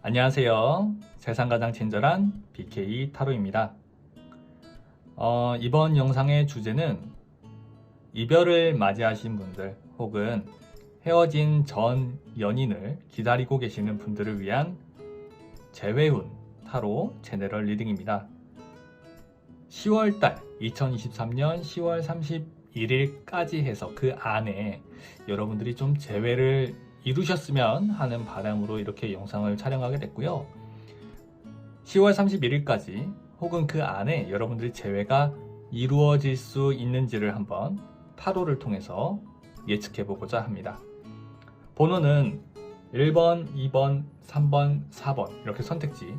안녕하세요. 세상 가장 친절한 BK 타로입니다. 이번 영상의 주제는 이별을 맞이하신 분들 혹은 헤어진 전 연인을 기다리고 계시는 분들을 위한 재회운 타로 제너럴 리딩입니다. 10월달 2023년 10월 31일까지 해서 그 안에 여러분들이 좀 재회를 이루셨으면 하는 바람으로 이렇게 영상을 촬영하게 됐고요. 10월 31일까지 혹은 그 안에 여러분들이 재회가 이루어질 수 있는지를 한번 타로를 통해서 예측해 보고자 합니다. 번호는 1번, 2번, 3번, 4번 이렇게 선택지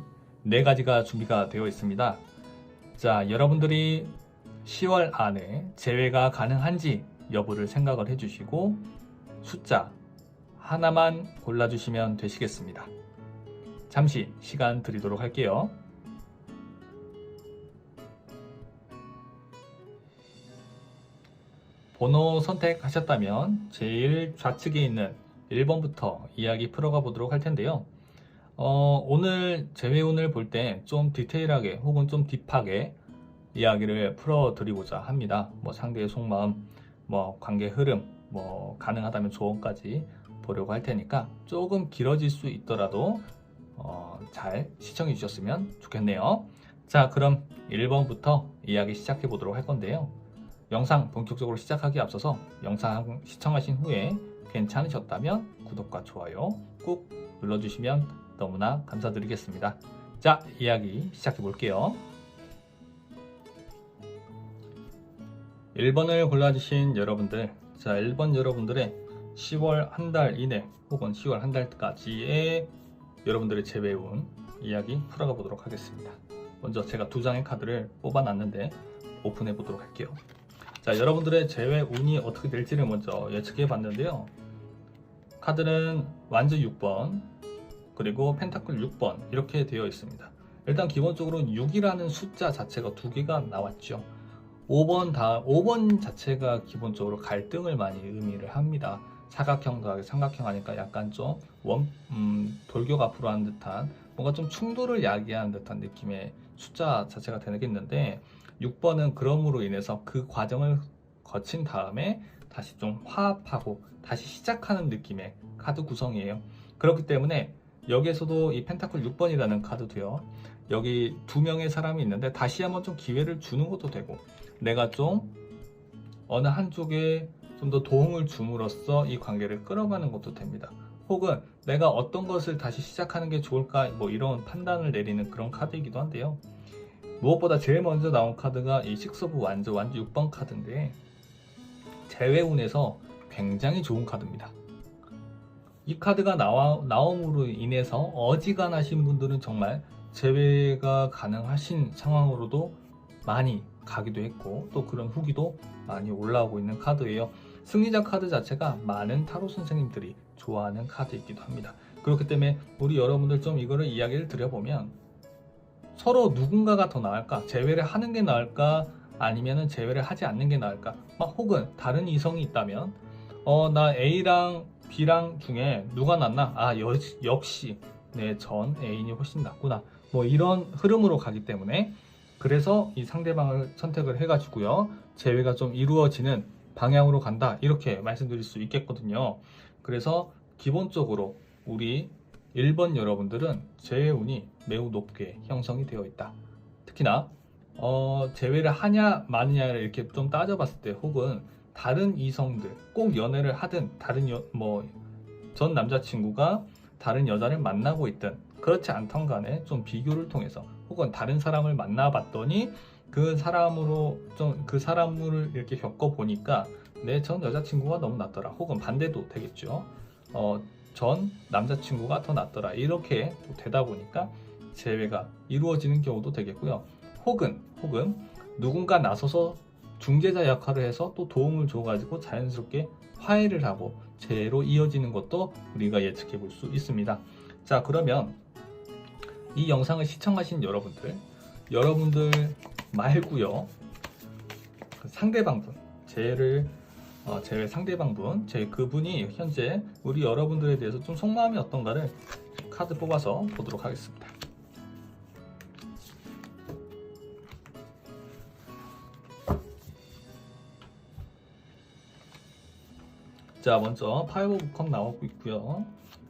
4가지가 준비가 되어 있습니다. 자, 여러분들이 10월 안에 재회가 가능한지 여부를 생각을 해주시고 숫자 하나만 골라주시면 되시겠습니다. 잠시 시간 드리도록 할게요. 번호 선택하셨다면 제일 좌측에 있는 1번부터 이야기 풀어가 보도록 할 텐데요. 오늘 재회운을 볼 때 좀 디테일하게 혹은 좀 딥하게 이야기를 풀어드리고자 합니다. 상대의 속마음, 관계 흐름, 가능하다면 조언까지 보려고 할 테니까 조금 길어질 수 있더라도 잘 시청해 주셨으면 좋겠네요. 자, 그럼 1번부터 이야기 시작해 보도록 할 건데요. 영상 본격적으로 시작하기에 앞서서 영상 시청하신 후에 괜찮으셨다면 구독과 좋아요 꾹 눌러주시면 너무나 감사드리겠습니다. 자, 이야기 시작해 볼게요. 1번을 골라주신 여러분들, 자, 1번 여러분들의 10월 한 달 이내 혹은 10월 한 달까지의 여러분들의 재회운 이야기 풀어가 보도록 하겠습니다. 먼저 제가 2장의 카드를 뽑아놨는데 오픈해 보도록 할게요. 자, 여러분들의 재회운이 어떻게 될지를 먼저 예측해 봤는데요. 카드는 완즈 6번 그리고 펜타클 6번 이렇게 되어 있습니다. 일단 기본적으로 6이라는 숫자 자체가 2개가 나왔죠. 5번 자체가 기본적으로 갈등을 많이 의미를 합니다. 사각형 더하기 삼각형 하니까 약간 좀 돌격 앞으로 하는 듯한 뭔가 좀 충돌을 야기하는 듯한 느낌의 숫자 자체가 되겠는데 6번은 그럼으로 인해서 그 과정을 거친 다음에 다시 좀 화합하고 다시 시작하는 느낌의 카드 구성이에요. 그렇기 때문에 여기에서도 이 펜타클 6번이라는 카드도요. 여기 2명의 사람이 있는데 다시 한번 좀 기회를 주는 것도 되고 내가 좀 어느 한쪽에 좀 더 도움을 줌으로써 이 관계를 끌어가는 것도 됩니다. 혹은 내가 어떤 것을 다시 시작하는 게 좋을까 이런 판단을 내리는 그런 카드이기도 한데요. 무엇보다 제일 먼저 나온 카드가 이 식스 오브 완즈 6번 카드인데 재회운에서 굉장히 좋은 카드입니다. 이 카드가 나옴으로 인해서 어지간하신 분들은 정말 재회가 가능하신 상황으로도 많이 가기도 했고 또 그런 후기도 많이 올라오고 있는 카드예요. 승리자 카드 자체가 많은 타로 선생님들이 좋아하는 카드이기도 합니다. 그렇기 때문에 우리 여러분들 좀 이거를 이야기를 드려보면 서로 누군가가 더 나을까? 재회를 하는 게 나을까? 아니면은 재회를 하지 않는 게 나을까? 혹은 다른 이성이 있다면 나 A랑 B랑 중에 누가 낫나? 역시 내 전 애인이 훨씬 낫구나. 이런 흐름으로 가기 때문에 그래서 이 상대방을 선택을 해가지고요. 재회가 좀 이루어지는 방향으로 간다. 이렇게 말씀드릴 수 있겠거든요. 그래서 기본적으로 우리 1번 여러분들은 재회운이 매우 높게 형성이 되어 있다. 특히나 재회를 하냐 마느냐를 이렇게 좀 따져봤을 때 혹은 다른 이성들 꼭 연애를 하든 다른 전 남자친구가 다른 여자를 만나고 있든 그렇지 않던 간에 좀 비교를 통해서 혹은 다른 사람을 만나봤더니 그 사람을 이렇게 겪어보니까 내 전 여자친구가 너무 낫더라 혹은 반대도 되겠죠. 전 남자친구가 더 낫더라 이렇게 되다 보니까 재회가 이루어지는 경우도 되겠고요. 혹은 누군가 나서서 중재자 역할을 해서 또 도움을 줘가지고 자연스럽게 화해를 하고 재회로 이어지는 것도 우리가 예측해 볼 수 있습니다. 자, 그러면 이 영상을 시청하신 여러분들 말고요. 상대방분, 재회 상대방분, 그분이 현재 우리 여러분들에 대해서 좀 속마음이 어떤가를 카드 뽑아서 보도록 하겠습니다. 자, 먼저 5 오브 컵 나오고 있고요.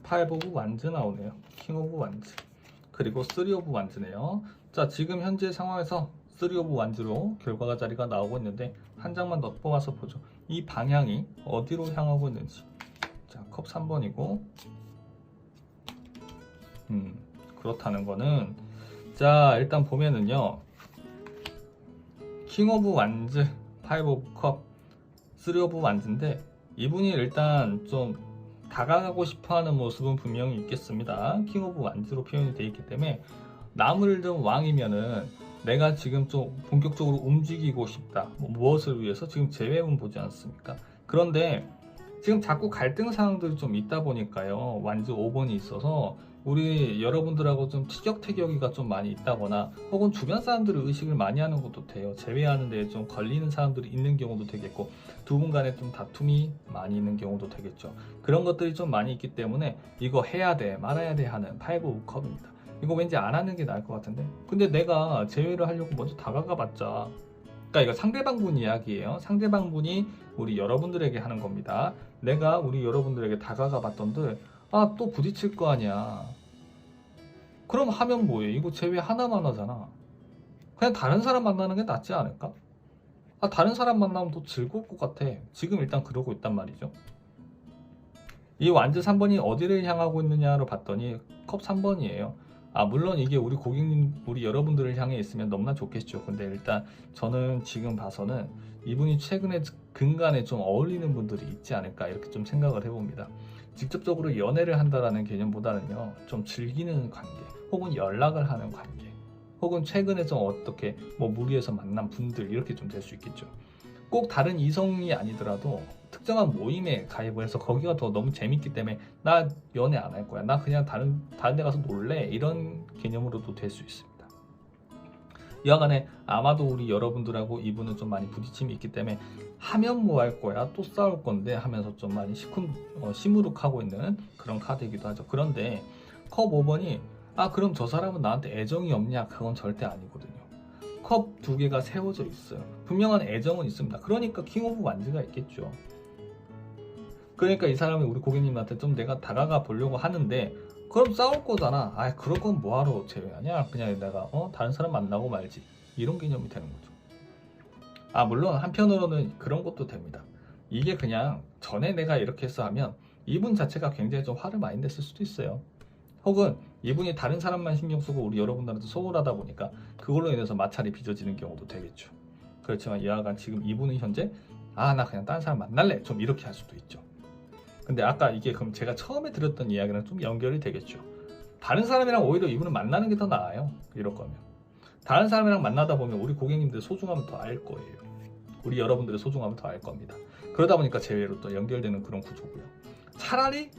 5 오브 완즈 나오네요. 킹 오브 완즈. 그리고 3 오브 완즈네요. 자, 지금 현재 상황에서 3 오브 완즈로 결과가 자리가 나오고 있는데 한 장만 더 뽑아서 보죠. 이 방향이 어디로 향하고 있는지. 자, 컵 3번이고 그렇다는 거는 자, 일단 보면은요. 킹 오브 완즈, 5 오브 컵, 3 오브 완즈인데 이분이 일단 좀 다가가고 싶어하는 모습은 분명히 있겠습니다. 킹 오브 완즈로 표현이 되어 있기 때문에 나물든 왕이면은 내가 지금 좀 본격적으로 움직이고 싶다. 무엇을 위해서? 지금 재회운 보지 않습니까? 그런데 지금 자꾸 갈등 사항들이 좀 있다 보니까요. 완즈 5번이 있어서 우리 여러분들하고 좀 티격태격이가 좀 많이 있다거나 혹은 주변 사람들을 의식을 많이 하는 것도 돼요. 제외하는 데 좀 걸리는 사람들이 있는 경우도 되겠고 두 분 간에 좀 다툼이 많이 있는 경우도 되겠죠. 그런 것들이 좀 많이 있기 때문에 이거 해야 돼 말아야 돼 하는 5 오브 컵입니다. 이거 왠지 안 하는 게 나을 것 같은데 근데 내가 제외를 하려고 먼저 다가가 봤자 그러니까 이거 상대방 분 이야기예요. 상대방 분이 우리 여러분들에게 하는 겁니다. 내가 우리 여러분들에게 다가가 봤던들 아, 또 부딪힐 거 아니야. 그럼 하면 뭐해? 이거 제외 하나만 하잖아. 그냥 다른 사람 만나는 게 낫지 않을까? 아, 다른 사람 만나면 더 즐거울 것 같아. 지금 일단 그러고 있단 말이죠. 이 완즈 3번이 어디를 향하고 있느냐로 봤더니 컵 3번이에요. 아, 물론 이게 우리 고객님, 우리 여러분들을 향해 있으면 너무나 좋겠죠. 근데 일단 저는 지금 봐서는 이분이 최근에 근간에 좀 어울리는 분들이 있지 않을까 이렇게 좀 생각을 해봅니다. 직접적으로 연애를 한다라는 개념보다는요, 좀 즐기는 관계, 혹은 연락을 하는 관계, 혹은 최근에 좀 어떻게 뭐 무리해서 만난 분들 이렇게 좀 될 수 있겠죠. 꼭 다른 이성이 아니더라도 특정한 모임에 가입을 해서 거기가 더 너무 재밌기 때문에 나 연애 안 할 거야. 나 그냥 다른 데 가서 놀래. 이런 개념으로도 될 수 있습니다. 여하간에 아마도 우리 여러분들하고 이분은 좀 많이 부딪힘이 있기 때문에 하면 뭐 할 거야 또 싸울 건데 하면서 좀 많이 시무룩하고 있는 그런 카드이기도 하죠. 그런데 컵 5번이 아 그럼 저 사람은 나한테 애정이 없냐? 그건 절대 아니거든요. 컵 두 개가 세워져 있어요. 분명한 애정은 있습니다. 그러니까 킹 오브 완즈가 있겠죠. 그러니까 이 사람이 우리 고객님한테 좀 내가 다가가 보려고 하는데 그럼 싸울 거잖아. 아 그럴 건 뭐하러 제외하냐? 그냥 내가 다른 사람 만나고 말지. 이런 개념이 되는 거죠. 아 물론 한편으로는 그런 것도 됩니다. 이게 그냥 전에 내가 이렇게 해서 하면 이분 자체가 굉장히 좀 화를 많이 냈을 수도 있어요. 혹은 이분이 다른 사람만 신경 쓰고 우리 여러분들한테 소홀하다 보니까 그걸로 인해서 마찰이 빚어지는 경우도 되겠죠. 그렇지만 이와간 지금 이분은 현재 아 나 그냥 다른 사람 만날래 좀 이렇게 할 수도 있죠. 근데 아까 이게 그럼 제가 처음에 들었던 이야기랑 좀 연결이 되겠죠. 다른 사람이랑 오히려 이분은 만나는 게 더 나아요. 이럴 거면 다른 사람이랑 만나다 보면 우리 고객님들 소중함을 더 알 거예요. 우리 여러분들의 소중함을 더 알 겁니다. 그러다 보니까 제외로 또 연결되는 그런 구조고요. 차라리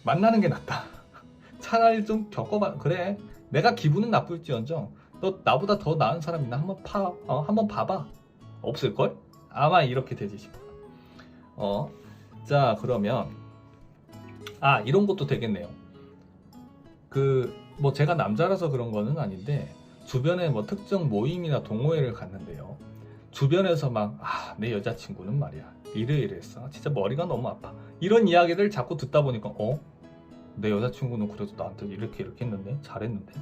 만나는 게 낫다. 차라리 좀 겪어봐. 그래 내가 기분은 나쁠지언정 너 나보다 더 나은 사람 있나 한번 한번 봐봐. 없을걸? 아마 이렇게 되지 싶어요. 자 그러면 이런 것도 되겠네요. 뭐 제가 남자라서 그런 거는 아닌데 주변에 뭐 특정 모임이나 동호회를 갔는데요. 주변에서 막 내 여자친구는 말이야 이래이래했어. 진짜 머리가 너무 아파. 이런 이야기를 자꾸 듣다 보니까 내 여자친구는 그래도 나한테 이렇게 했는데 잘했는데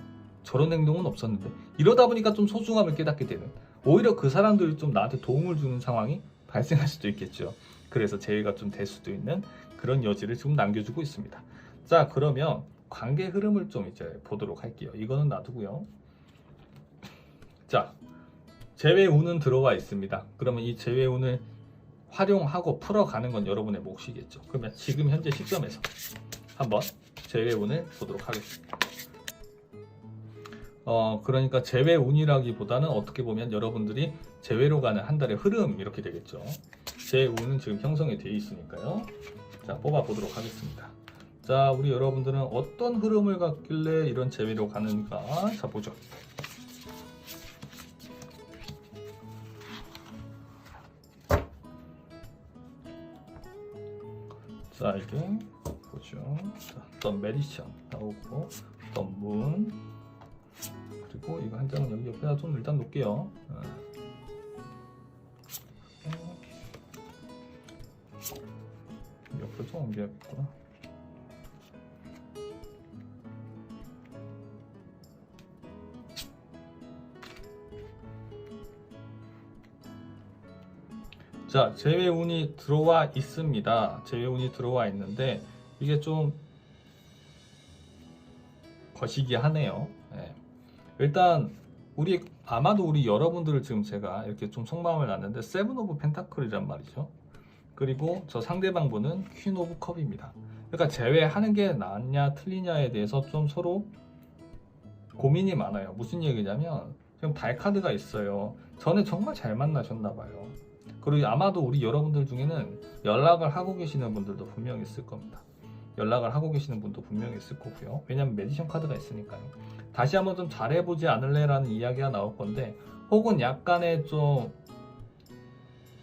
저런 행동은 없었는데 이러다 보니까 좀 소중함을 깨닫게 되는 오히려 그 사람들이 좀 나한테 도움을 주는 상황이 발생할 수도 있겠죠. 그래서 제외가 좀 될 수도 있는 그런 여지를 지금 남겨주고 있습니다. 자 그러면 관계 흐름을 좀 이제 보도록 할게요. 이거는 놔두고요. 자 제외운은 들어와 있습니다. 그러면 이 제외운을 활용하고 풀어가는 건 여러분의 몫이겠죠. 그러면 지금 현재 시점에서 한번 제외운을 보도록 하겠습니다. 그러니까 제외운이라기보다는 어떻게 보면 여러분들이 제외로 가는 한 달의 흐름 이렇게 되겠죠. 제외운은 지금 형성이 되어 있으니까요. 자 뽑아 보도록 하겠습니다. 자 우리 여러분들은 어떤 흐름을 갖길래 이런 제외로 가는가 자 보죠. 자 이게 보죠. 자, 더 메디션 나오고 더 문, 그리고 이거 한 장은 여기 옆에다 좀 일단 놓을게요. 옆으로 좀 옮겨야겠구나. 자, 제외운이 들어와 있습니다. 제외운이 들어와 있는데 이게 좀 거시기 하네요. 네. 일단 아마도 우리 여러분들을 지금 제가 이렇게 좀 속마음을 놨는데 세븐 오브 펜타클이란 말이죠. 그리고 저 상대방 분은 퀸 오브 컵입니다. 그러니까 제외하는 게 낫냐 틀리냐에 대해서 좀 서로 고민이 많아요. 무슨 얘기냐면 지금 달 카드가 있어요. 전에 정말 잘 만나셨나 봐요. 그리고 아마도 우리 여러분들 중에는 연락을 하고 계시는 분들도 분명히 있을 겁니다. 연락을 하고 계시는 분도 분명히 있을 거고요. 왜냐면 매지션 카드가 있으니까요. 다시 한번 좀 잘해보지 않을래? 라는 이야기가 나올 건데, 혹은 약간의 좀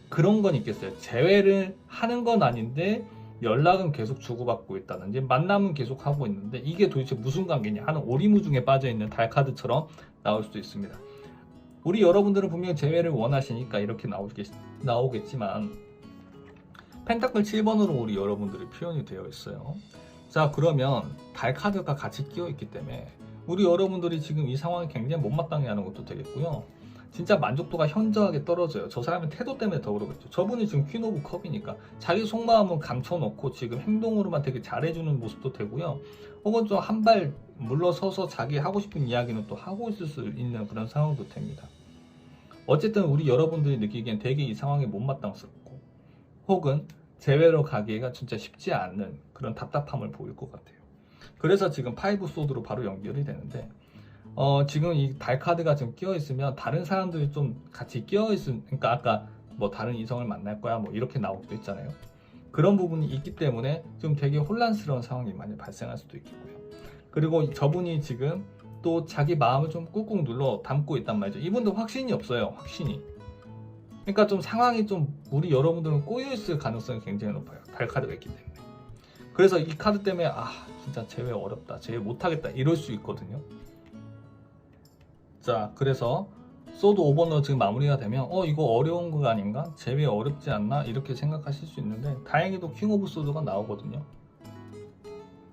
그런 건 있겠어요. 재회를 하는 건 아닌데 연락은 계속 주고받고 있다든지 만남은 계속 하고 있는데 이게 도대체 무슨 관계냐 하는 오리무중에 빠져있는 달 카드처럼 나올 수도 있습니다. 우리 여러분들은 분명히 재회를 원하시니까 이렇게 나오겠지만 펜타클 7번으로 우리 여러분들이 표현이 되어 있어요. 자, 그러면 달 카드가 같이 끼어 있기 때문에 우리 여러분들이 지금 이 상황이 굉장히 못마땅해 하는 것도 되겠고요. 진짜 만족도가 현저하게 떨어져요. 저 사람의 태도 때문에 더 그러겠죠. 저분이 지금 퀸 오브 컵이니까 자기 속마음은 감춰놓고 지금 행동으로만 되게 잘해주는 모습도 되고요. 혹은 좀 한 발 물러서서 자기 하고 싶은 이야기는 또 하고 있을 수 있는 그런 상황도 됩니다. 어쨌든 우리 여러분들이 느끼기엔 되게 이 상황이 못마땅스럽고 혹은 재회로 가기가 진짜 쉽지 않은 그런 답답함을 보일 것 같아요. 그래서 지금 파이브 소드로 바로 연결이 되는데 지금 이 달 카드가 지금 끼어 있으면 다른 사람들이 좀 같이 끼어 있으면, 그러니까 아까 뭐 다른 이성을 만날 거야 뭐 이렇게 나오기도 했잖아요. 그런 부분이 있기 때문에 좀 되게 혼란스러운 상황이 많이 발생할 수도 있겠고요. 그리고 저분이 지금 또 자기 마음을 좀 꾹꾹 눌러 담고 있단 말이죠. 이분도 확신이 없어요. 확신이. 그러니까 좀 상황이 좀 우리 여러분들은 꼬여 있을 가능성이 굉장히 높아요. 달 카드가 있기 때문에. 그래서 이 카드 때문에 진짜 재회 어렵다, 재회 못하겠다 이럴 수 있거든요. 자, 그래서 소드 5번으로 지금 마무리가 되면 이거 어려운 거 아닌가? 재회 어렵지 않나? 이렇게 생각하실 수 있는데 다행히도 킹 오브 소드가 나오거든요.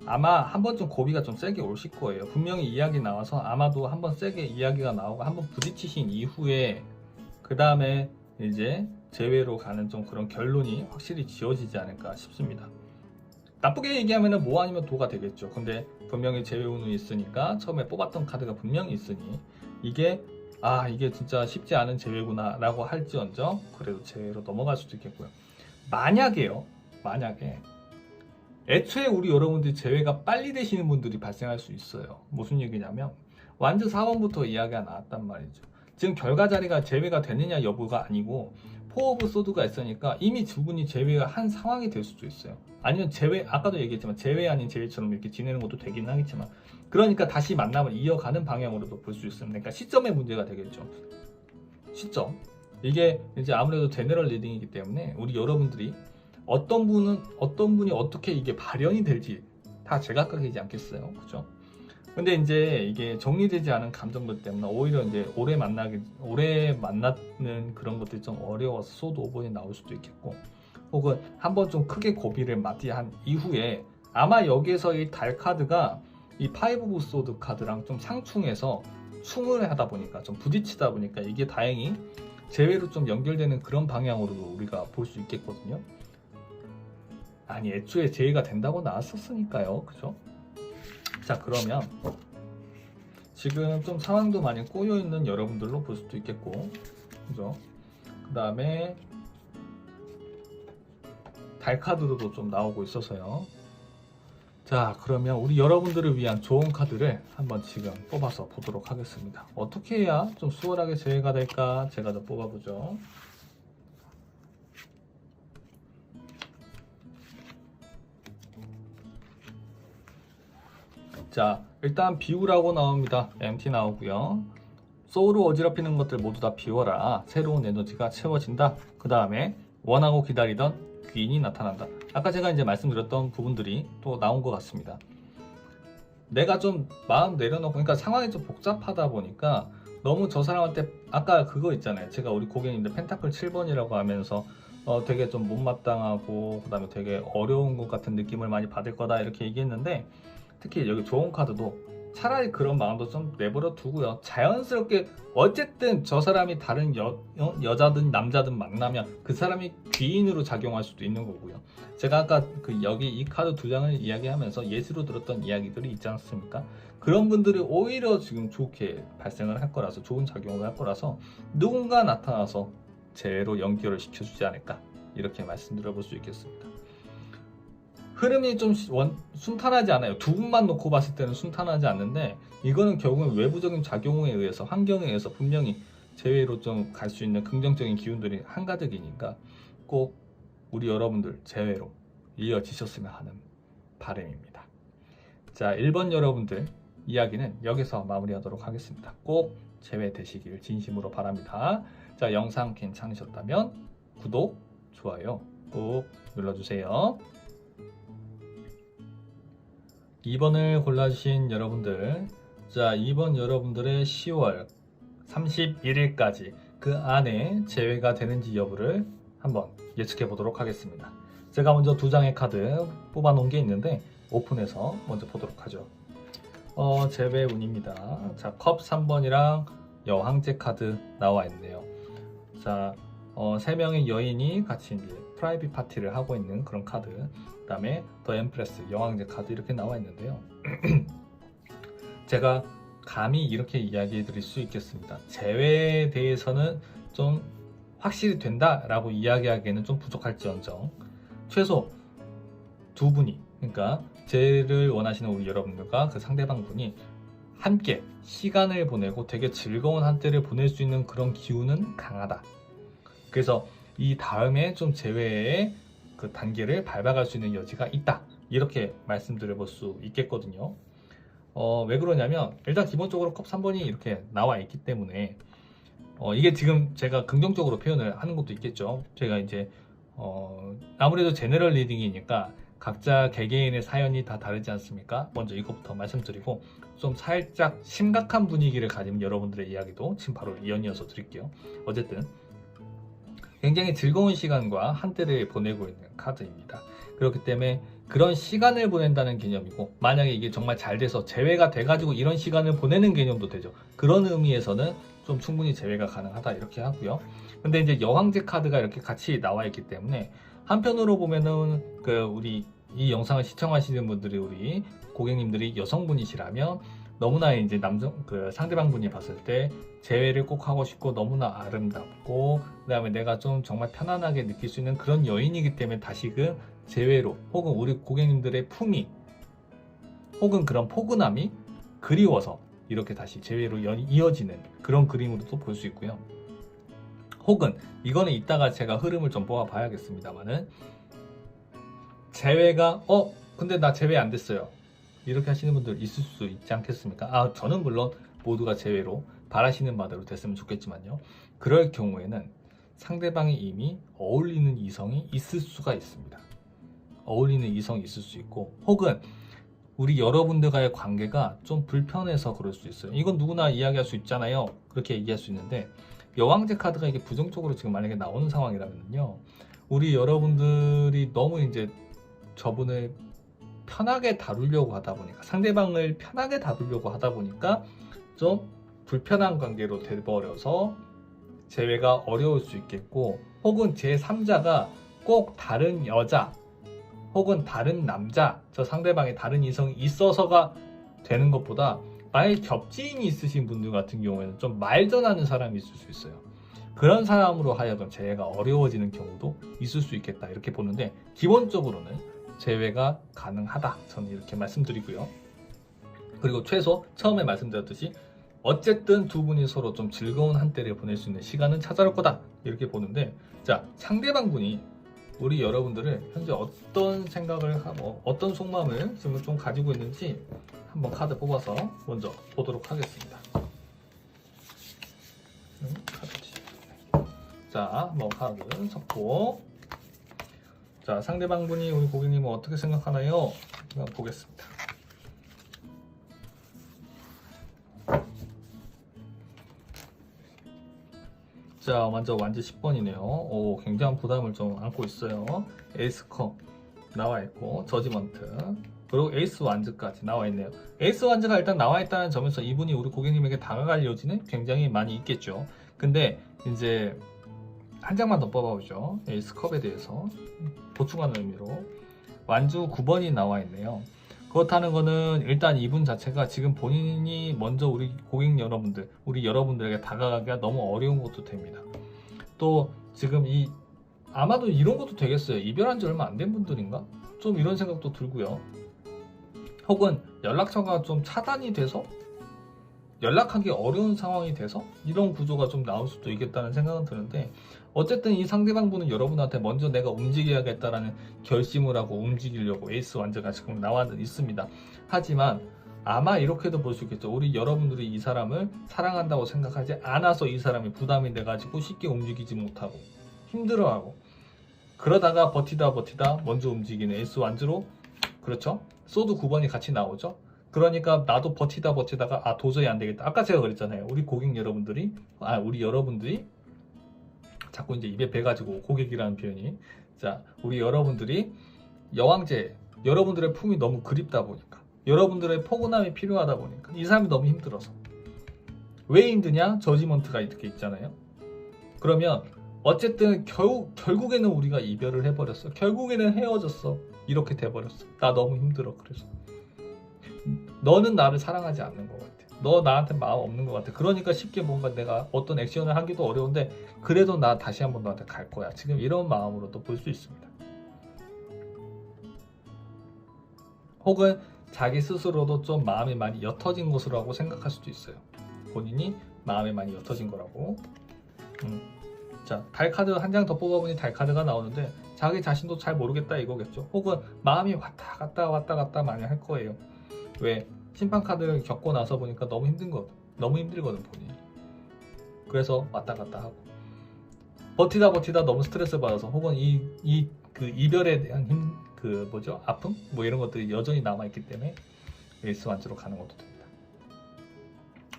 아마 한 번쯤 고비가 좀 세게 오실 거예요. 분명히 이야기 나와서 아마도 한번 세게 이야기가 나오고 한번 부딪히신 이후에 그 다음에 이제 재회로 가는 좀 그런 결론이 확실히 지어지지 않을까 싶습니다. 나쁘게 얘기하면 뭐 아니면 도가 되겠죠. 근데 분명히 재회 운이 있으니까 처음에 뽑았던 카드가 분명히 있으니 이게 진짜 쉽지 않은 재회구나 라고 할지언정 그래도 재회로 넘어갈 수도 있겠고요. 만약에 애초에 우리 여러분들이 재회가 빨리 되시는 분들이 발생할 수 있어요. 무슨 얘기냐면 완즈 4번부터 이야기가 나왔단 말이죠. 지금 결과 자리가 재회가 되느냐 여부가 아니고 포 오브 소드가 있으니까 이미 두 분이 재회가 한 상황이 될 수도 있어요. 아니면 재회, 아까도 얘기했지만 재회 아닌 재회처럼 이렇게 지내는 것도 되긴 하겠지만 그러니까 다시 만남을 이어가는 방향으로도 볼 수 있습니다. 그러니까 시점의 문제가 되겠죠. 시점. 이게 이제 아무래도 제너럴 리딩이기 때문에 우리 여러분들이 어떤 분이 어떻게 이게 발현이 될지 다 제각각이지 않겠어요. 그죠? 근데 이제 이게 정리되지 않은 감정들 때문에 오히려 이제 오래 만나는 그런 것들이 좀 어려워서 소드 5번이 나올 수도 있겠고 혹은 한번 좀 크게 고비를 맞이한 이후에 아마 여기에서 이 달 카드가 이 파이브 오브 소드 카드랑 좀 상충해서 충을 하다 보니까 좀 부딪히다 보니까 이게 다행히 재회로 좀 연결되는 그런 방향으로도 우리가 볼 수 있겠거든요. 아니 애초에 재회가 된다고 나왔었으니까요. 그죠? 자, 그러면 지금 좀 상황도 많이 꼬여있는 여러분들로 볼 수도 있겠고 그죠? 그 다음에 달 카드도 좀 나오고 있어서요. 자, 그러면 우리 여러분들을 위한 좋은 카드를 한번 지금 뽑아서 보도록 하겠습니다. 어떻게 해야 좀 수월하게 재회가 될까? 제가 더 뽑아보죠. 자, 일단 비우라고 나옵니다. MT 나오고요. 소울을 어지럽히는 것들 모두 다 비워라. 새로운 에너지가 채워진다. 그 다음에 원하고 기다리던 귀인이 나타난다. 아까 제가 이제 말씀드렸던 부분들이 또 나온 것 같습니다. 내가 좀 마음 내려놓고, 그러니까 상황이 좀 복잡하다 보니까 너무 저 사람한테, 아까 그거 있잖아요. 제가 우리 고객님들 펜타클 7번이라고 하면서 되게 좀 못마땅하고 그 다음에 되게 어려운 것 같은 느낌을 많이 받을 거다 이렇게 얘기했는데, 특히 여기 좋은 카드도 차라리 그런 마음도 좀 내버려 두고요. 자연스럽게 어쨌든 저 사람이 다른 여자든 남자든 만나면 그 사람이 귀인으로 작용할 수도 있는 거고요. 제가 아까 그 여기 이 카드 두 장을 이야기하면서 예시로 들었던 이야기들이 있지 않습니까? 그런 분들이 오히려 지금 좋게 발생을 할 거라서, 좋은 작용을 할 거라서 누군가 나타나서 제로 연결을 시켜주지 않을까, 이렇게 말씀드려볼 수 있겠습니다. 흐름이 좀 순탄하지 않아요. 두 분만 놓고 봤을 때는 순탄하지 않는데, 이거는 결국은 외부적인 작용에 의해서, 환경에 의해서 분명히 제외로 좀 갈 수 있는 긍정적인 기운들이 한가득이니까 꼭 우리 여러분들 제외로 이어지셨으면 하는 바람입니다. 자, 1번 여러분들 이야기는 여기서 마무리하도록 하겠습니다. 꼭 제외되시길 진심으로 바랍니다. 자, 영상 괜찮으셨다면 구독, 좋아요 꼭 눌러주세요. 2번을 골라주신 여러분들, 자, 2번 여러분들의 10월 31일까지 그 안에 제외가 되는지 여부를 한번 예측해 보도록 하겠습니다. 제가 먼저 두 장의 카드 뽑아 놓은 게 있는데 오픈해서 먼저 보도록 하죠. 제외 운입니다. 자, 컵 3번이랑 여왕제 카드 나와 있네요. 자, 3명의 여인이 같이 이제 프라이빗 파티를 하고 있는 그런 카드, 그 다음에 더 엠프레스 여왕제 카드 이렇게 나와 있는데요. 제가 감히 이렇게 이야기해 드릴 수 있겠습니다. 제외에 대해서는 좀 확실히 된다라고 이야기하기에는 좀 부족할지언정, 최소 두 분이, 그러니까 제를 원하시는 우리 여러분들과 그 상대방 분이 함께 시간을 보내고 되게 즐거운 한때를 보낼 수 있는 그런 기운은 강하다. 그래서 이 다음에 좀 제외의 그 단계를 밟아갈 수 있는 여지가 있다, 이렇게 말씀드려 볼 수 있겠거든요. 왜 그러냐면, 일단 기본적으로 컵 3번이 이렇게 나와 있기 때문에 이게 지금 제가 긍정적으로 표현을 하는 것도 있겠죠. 제가 이제 아무래도 제너럴 리딩이니까 각자 개개인의 사연이 다 다르지 않습니까? 먼저 이것부터 말씀드리고, 좀 살짝 심각한 분위기를 가진 여러분들의 이야기도 지금 바로 이어서 드릴게요. 어쨌든 굉장히 즐거운 시간과 한때를 보내고 있는 카드입니다. 그렇기 때문에 그런 시간을 보낸다는 개념이고, 만약에 이게 정말 잘 돼서 제외가 돼가지고 이런 시간을 보내는 개념도 되죠. 그런 의미에서는 좀 충분히 제외가 가능하다, 이렇게 하고요. 근데 이제 여왕제 카드가 이렇게 같이 나와 있기 때문에 한편으로 보면은 우리 이 영상을 시청하시는 분들이, 우리 고객님들이 여성분이시라면 너무나 이제 상대방 분이 봤을 때 제외를 꼭 하고 싶고 너무나 아름답고, 그 다음에 내가 좀 정말 편안하게 느낄 수 있는 그런 여인이기 때문에 다시금 제외로, 혹은 우리 고객님들의 품위 혹은 그런 포근함이 그리워서 이렇게 다시 제외로 이어지는 그런 그림으로도 볼 수 있고요. 혹은 이거는 이따가 제가 흐름을 좀 뽑아 봐야겠습니다만은, 제외가 근데 나 제외 안 됐어요, 이렇게 하시는 분들 있을 수 있지 않겠습니까? 저는 물론 모두가 제외로 바라시는 바대로 됐으면 좋겠지만요. 그럴 경우에는 상대방이 이미 어울리는 이성이 있을 수가 있습니다. 어울리는 이성이 있을 수 있고, 혹은 우리 여러분들과의 관계가 좀 불편해서 그럴 수 있어요. 이건 누구나 이야기할 수 있잖아요. 그렇게 얘기할 수 있는데, 여왕제 카드가 이게 부정적으로 지금 만약에 나오는 상황이라면요, 우리 여러분들이 너무 이제 저분을 편하게 다루려고 하다 보니까, 상대방을 편하게 다루려고 하다 보니까 좀 불편한 관계로 돼버려서 제외가 어려울 수 있겠고, 혹은 제3자가 꼭 다른 여자 혹은 다른 남자, 저 상대방의 다른 이성이 있어서가 되는 것보다, 만약에 겹지인이 있으신 분들 같은 경우에는 좀 말전하는 사람이 있을 수 있어요. 그런 사람으로 하여금 제외가 어려워지는 경우도 있을 수 있겠다, 이렇게 보는데, 기본적으로는 제외가 가능하다, 저는 이렇게 말씀드리고요. 그리고 최소 처음에 말씀드렸듯이 어쨌든 두 분이 서로 좀 즐거운 한때를 보낼 수 있는 시간은 찾아올 거다, 이렇게 보는데, 자, 상대방 분이 우리 여러분들을 현재 어떤 생각을 하고 어떤 속마음을 지금 좀 가지고 있는지 한번 카드 뽑아서 먼저 보도록 하겠습니다. 자, 카드 섞고, 자, 상대방분이 우리 고객님을 어떻게 생각하나요? 한번 보겠습니다. 자, 먼저 완지 10번이네요. 오, 굉장한 부담을 좀 안고 있어요. 에이스 컵 나와 있고, 저지먼트, 그리고 에이스 완즈까지 나와 있네요. 에이스 완즈가 일단 나와 있다는 점에서 이분이 우리 고객님에게 다가갈 여지는 굉장히 많이 있겠죠. 근데 이제 한 장만 더 뽑아보죠. 에이스 컵에 대해서 보충하는 의미로 완주 9번이 나와 있네요. 그렇다는 거는 일단 이분 자체가 지금 본인이 먼저 우리 고객 여러분들, 우리 여러분들에게 다가가기가 너무 어려운 것도 됩니다. 또 지금 아마도 이런 것도 되겠어요. 이별한 지 얼마 안 된 분들인가? 좀 이런 생각도 들고요. 혹은 연락처가 좀 차단이 돼서 연락하기 어려운 상황이 돼서 이런 구조가 좀 나올 수도 있겠다는 생각은 드는데, 어쨌든 이 상대방분은 여러분한테 먼저 내가 움직여야겠다라는 결심을 하고 움직이려고 에이스 완즈가 지금 나와 있습니다. 하지만 아마 이렇게도 볼 수 있겠죠. 우리 여러분들이 이 사람을 사랑한다고 생각하지 않아서 이 사람이 부담이 돼가지고 쉽게 움직이지 못하고 힘들어하고, 그러다가 버티다 먼저 움직이는 에이스 완즈로, 그렇죠? 소드 9번이 같이 나오죠. 그러니까 나도 버티다가 도저히 안 되겠다. 아까 제가 그랬잖아요. 우리 고객 여러분들이 우리 여러분들이 자꾸 이제 입에 배가지고 고객이라는 표현이, 자, 우리 여러분들이 여왕제, 여러분들의 품이 너무 그립다 보니까, 여러분들의 포근함이 필요하다 보니까 이 사람이 너무 힘들어서. 왜 힘드냐? 저지먼트가 이렇게 있잖아요. 그러면 어쨌든 결국에는 우리가 이별을 해버렸어. 결국에는 헤어졌어. 이렇게 돼버렸어. 나 너무 힘들어. 그래서 너는 나를 사랑하지 않는 것 같아. 너 나한테 마음 없는 것 같아. 그러니까 쉽게 뭔가 내가 어떤 액션을 하기도 어려운데 그래도 나 다시 한번 너한테 갈 거야. 지금 이런 마음으로도 볼 수 있습니다. 혹은 자기 스스로도 좀 마음이 많이 옅어진 것이라고 생각할 수도 있어요. 본인이 마음이 많이 옅어진 거라고. 자, 달카드 한 장 더 뽑아보니 달카드가 나오는데 자기 자신도 잘 모르겠다 이거겠죠. 혹은 마음이 왔다 갔다 많이 할 거예요. 왜? 심판카드를 겪고 나서 보니까 너무 힘들거든 본인이. 그래서 왔다 갔다 하고 버티다 너무 스트레스 받아서, 혹은 그 이별에 대한 아픔? 뭐 이런 것들이 여전히 남아있기 때문에 에이스 완즈로 가는 것도 됩니다.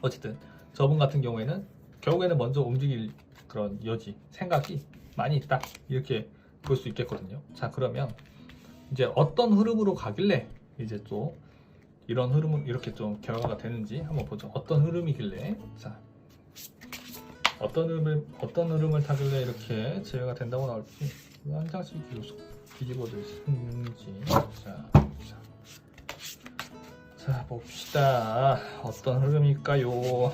어쨌든 저분 같은 경우에는 결국에는 먼저 움직일 그런 여지, 생각이 많이 있다, 이렇게 볼 수 있겠거든요. 자, 그러면 이제 어떤 흐름으로 가길래 이제 또 이런 흐름은 이렇게 좀 결과가 되는지 한번 보죠. 어떤 흐름이길래, 자, 어떤 흐름을 타길래 이렇게 제외가 된다고 나올지, 한 장씩 뒤집어져 있는지. 자, 봅시다. 어떤 흐름일까요?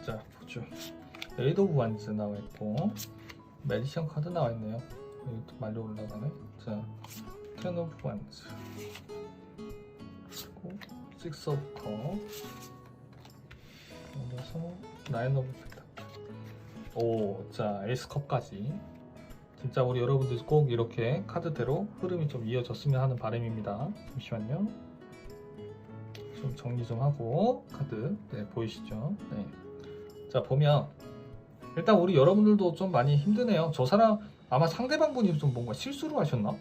자, 보죠. 에이드 오브 완즈 나와 있고, 메디션 카드 나와 있네요. 여기 또 말려 올라가네. 자, 텐 오브 완즈, 그리고 식스 오브 컵, 올려서 나인 오브 펜타클. 오, 자, 에이스 컵까지. 진짜 우리 여러분들 꼭 이렇게 카드대로 흐름이 좀 이어졌으면 하는 바람입니다. 잠시만요. 좀 정리 좀 하고 카드, 네, 보이시죠? 네. 자, 보면 일단 우리 여러분들도 좀 많이 힘드네요. 저 사람 아마 상대방분이 좀 뭔가 실수를 하셨나?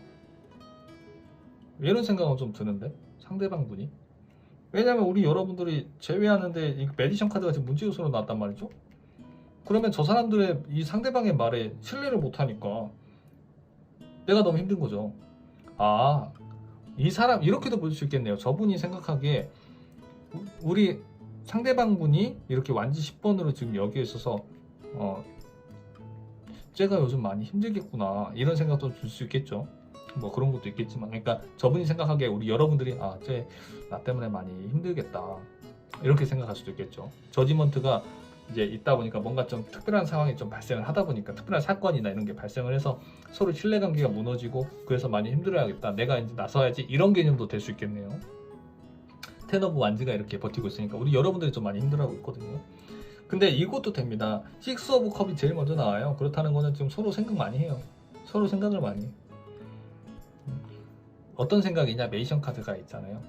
이런 생각은 좀 드는데, 상대방분이. 왜냐면 우리 여러분들이 제외하는데 이 메디션 카드가 지금 문제 요소로 나왔단 말이죠. 그러면 저 사람들의 이 상대방의 말에 신뢰를 못하니까 내가 너무 힘든 거죠. 아, 이 사람, 이렇게도 볼 수 있겠네요. 저분이 생각하기에 우리 상대방분이 이렇게 완지 10번으로 지금 여기에 있어서 쟤가 요즘 많이 힘들겠구나, 이런 생각도 들 수 있겠죠. 뭐 그런 것도 있겠지만, 그러니까 저분이 생각하기에 우리 여러분들이 쟤 나 때문에 많이 힘들겠다, 이렇게 생각할 수도 있겠죠. 저지먼트가 이제 있다 보니까 뭔가 좀 특별한 상황이 좀 발생을 하다 보니까, 특별한 사건이나 이런 게 발생을 해서 서로 신뢰관계가 무너지고 그래서 많이 힘들어야겠다, 내가 이제 나서야지, 이런 개념도 될 수 있겠네요. 텐 오브 완즈가 이렇게 버티고 있으니까 우리 여러분들이 좀 많이 힘들어하고 있거든요. 근데 이것도 됩니다. 식스 오브 컵이 제일 먼저 나와요. 그렇다는 거는 지금 서로 생각 많이 해요. 서로 생각을 많이 해요. 어떤 생각이냐, 메이션 카드가 있잖아요.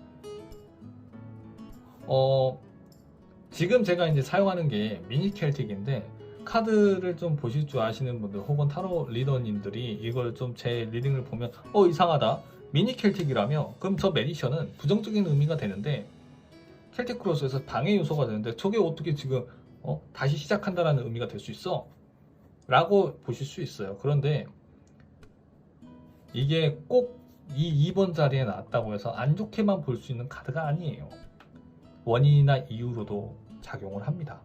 지금 제가 이제 사용하는 게 미니 켈틱인데, 카드를 좀 보실 줄 아시는 분들 혹은 타로 리더님들이 이걸 좀 제 리딩을 보면 이상하다, 미니 켈틱이라며, 그럼 저 메디션은 부정적인 의미가 되는데 켈틱 크로스에서 방해 요소가 되는데 저게 어떻게 지금 다시 시작한다라는 의미가 될 수 있어? 라고 보실 수 있어요. 그런데 이게 꼭 이 2번 자리에 나왔다고 해서 안 좋게만 볼 수 있는 카드가 아니에요. 원인이나 이유로도 작용을 합니다.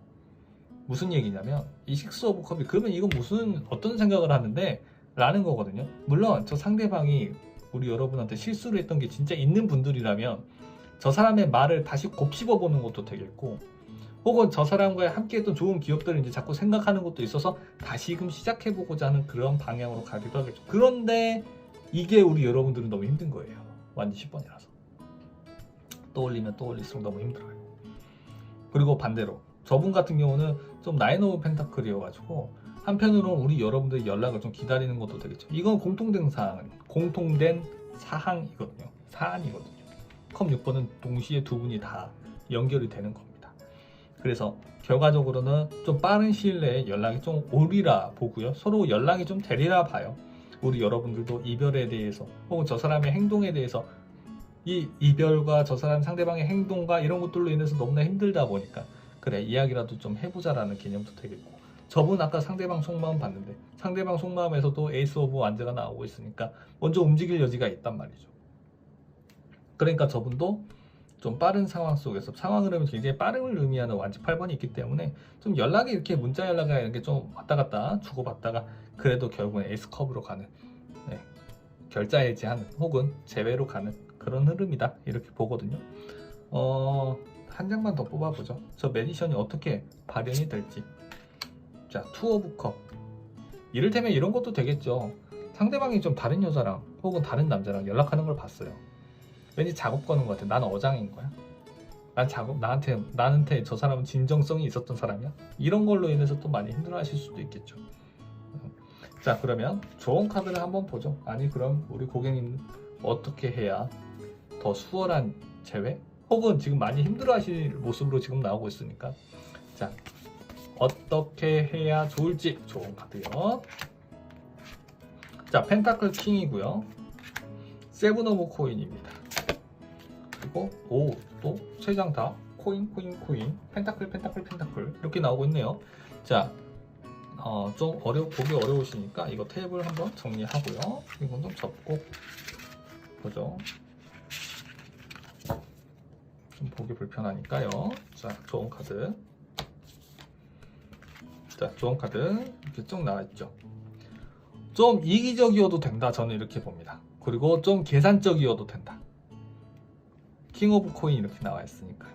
무슨 얘기냐면 이 식스 오브 컵이, 그러면 이건 무슨 어떤 생각을 하는데 라는 거거든요. 물론 저 상대방이 우리 여러분한테 실수를 했던 게 진짜 있는 분들이라면 저 사람의 말을 다시 곱씹어 보는 것도 되겠고, 혹은 저 사람과 함께 했던 좋은 기억들을 이제 자꾸 생각하는 것도 있어서 다시금 시작해 보고자 하는 그런 방향으로 가기도 하겠죠. 그런데 이게 우리 여러분들은 너무 힘든 거예요. 완전 10번이라서 떠올리면 떠올릴수록 너무 힘들어요. 그리고 반대로 저분 같은 경우는 좀 나인 오브 펜타클이어가지고 한편으로는 우리 여러분들의 연락을 좀 기다리는 것도 되겠죠. 이건 공통된 사항이거든요. 사안이거든요. 컵 6번은 동시에 두 분이 다 연결이 되는 겁니다. 그래서 결과적으로는 좀 빠른 시일 내에 연락이 좀 오리라 보고요. 서로 연락이 좀 되리라 봐요. 우리 여러분들도 이별에 대해서 혹은 저 사람의 행동에 대해서, 이 이별과 저 사람 상대방의 행동과 이런 것들로 인해서 너무나 힘들다 보니까 그래, 이야기라도 좀 해보자라는 개념도 되겠고, 저분 아까 상대방 속마음 봤는데 상대방 속마음에서도 에이스 오브 완즈가 나오고 있으니까 먼저 움직일 여지가 있단 말이죠. 그러니까 저분도 좀 빠른 상황 속에서, 상황 흐름이 굉장히 빠름을 의미하는 완즈 8번이 있기 때문에 좀 연락이 이렇게 문자 연락이 이렇게 좀 왔다 갔다 주고받다가 그래도 결국은 에이스컵으로 가는, 결자 해지하는 혹은 제외로 가는 그런 흐름이다, 이렇게 보거든요. 한 장만 더 뽑아보죠. 저 메디션이 어떻게 발현이 될지. 자, 투 오브 컵. 이를테면 이런 것도 되겠죠. 상대방이 좀 다른 여자랑 혹은 다른 남자랑 연락하는 걸 봤어요. 왠지 작업 거는 것 같아. 난 어장인 거야. 나한테 저 사람은 진정성이 있었던 사람이야. 이런 걸로 인해서 또 많이 힘들어하실 수도 있겠죠. 자, 그러면 좋은 카드를 한번 보죠. 아니, 그럼 우리 고객님 어떻게 해야 더 수월한 재회? 혹은 지금 많이 힘들어하실 모습으로 지금 나오고 있으니까, 자, 어떻게 해야 좋을지. 좋은 카드요. 자, 펜타클 킹이고요. 세븐 오브 코인입니다. 그리고 또 세 장 다 코인, 펜타클 이렇게 나오고 있네요. 자, 좀 보기 어려우시니까 이거 테이블 한번 정리하고요. 이건 좀 접고 보죠. 좀 보기 불편하니까요. 자, 좋은 카드. 자, 좋은 카드 이렇게 쭉 나와있죠. 좀 이기적이어도 된다, 저는 이렇게 봅니다. 그리고 좀 계산적이어도 된다. 킹 오브 코인 이렇게 나와 있으니까요.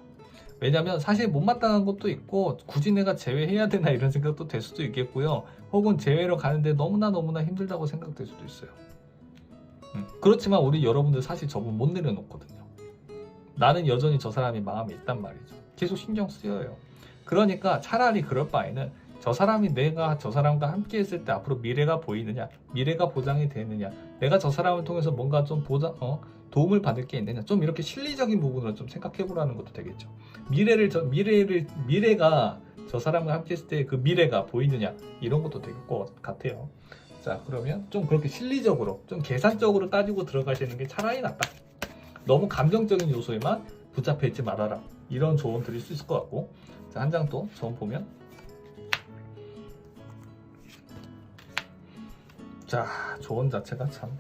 왜냐면 사실 못마땅한 것도 있고 굳이 내가 제외해야 되나 이런 생각도 될 수도 있겠고요. 혹은 제외로 가는데 너무나 힘들다고 생각될 수도 있어요. 그렇지만 우리 여러분들 사실 저분 못 내려놓거든요. 나는 여전히 저 사람이 마음에 있단 말이죠. 계속 신경 쓰여요. 그러니까 차라리 그럴 바에는 저 사람이 내가 저 사람과 함께 했을 때 앞으로 미래가 보이느냐, 미래가 보장이 되느냐, 내가 저 사람을 통해서 뭔가 좀 도움을 받을 게 있느냐, 좀 이렇게 실리적인 부분으로 좀 생각해 보라는 것도 되겠죠. 미래가 저 사람과 함께 했을 때 그 미래가 보이느냐, 이런 것도 될 것 같아요. 자, 그러면 좀 그렇게 실리적으로, 좀 계산적으로 따지고 들어가시는 게 차라리 낫다. 너무 감정적인 요소에만 붙잡혀 있지 말아라, 이런 조언 드릴 수 있을 것 같고. 자, 한 장 또 조언 보면, 자, 조언 자체가 참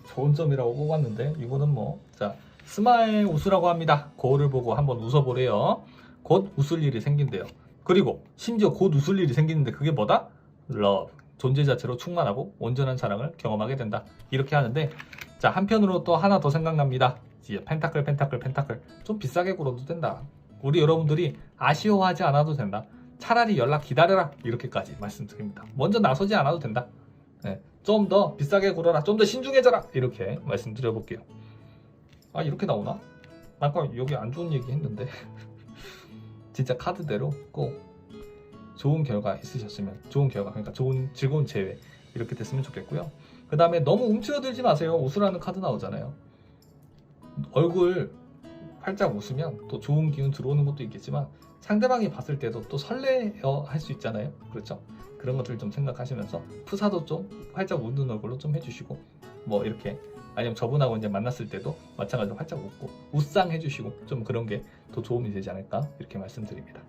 좋은 점이라고 뽑았는데, 이거는 자, 스마일 웃으라고 합니다. 거울을 보고 한번 웃어보래요. 곧 웃을 일이 생긴대요. 그리고 심지어 곧 웃을 일이 생기는데 그게 뭐다? 러브. 존재 자체로 충만하고 온전한 사랑을 경험하게 된다, 이렇게 하는데, 자, 한편으로 또 하나 더 생각납니다. 이제 펜타클 좀 비싸게 굴어도 된다. 우리 여러분들이 아쉬워하지 않아도 된다. 차라리 연락 기다려라, 이렇게까지 말씀드립니다. 먼저 나서지 않아도 된다. 좀 더 비싸게 굴어라, 좀 더 신중해져라, 이렇게 말씀드려볼게요. 아, 이렇게 나오나? 아까 여기 안 좋은 얘기 했는데 진짜 카드대로 꼭 좋은 결과 있으셨으면, 그러니까 좋은 즐거운 재회 이렇게 됐으면 좋겠고요. 그 다음에 너무 움츠러들지 마세요. 웃으라는 카드 나오잖아요. 얼굴 활짝 웃으면 또 좋은 기운 들어오는 것도 있겠지만 상대방이 봤을 때도 또 설레어 할 수 있잖아요. 그렇죠? 그런 것들 좀 생각하시면서 푸사도 좀 활짝 웃는 얼굴로 좀 해주시고 뭐 이렇게 아니면 저분하고 이제 만났을 때도 마찬가지로 활짝 웃고 웃상 해주시고 좀 그런 게 더 도움이 되지 않을까 이렇게 말씀드립니다.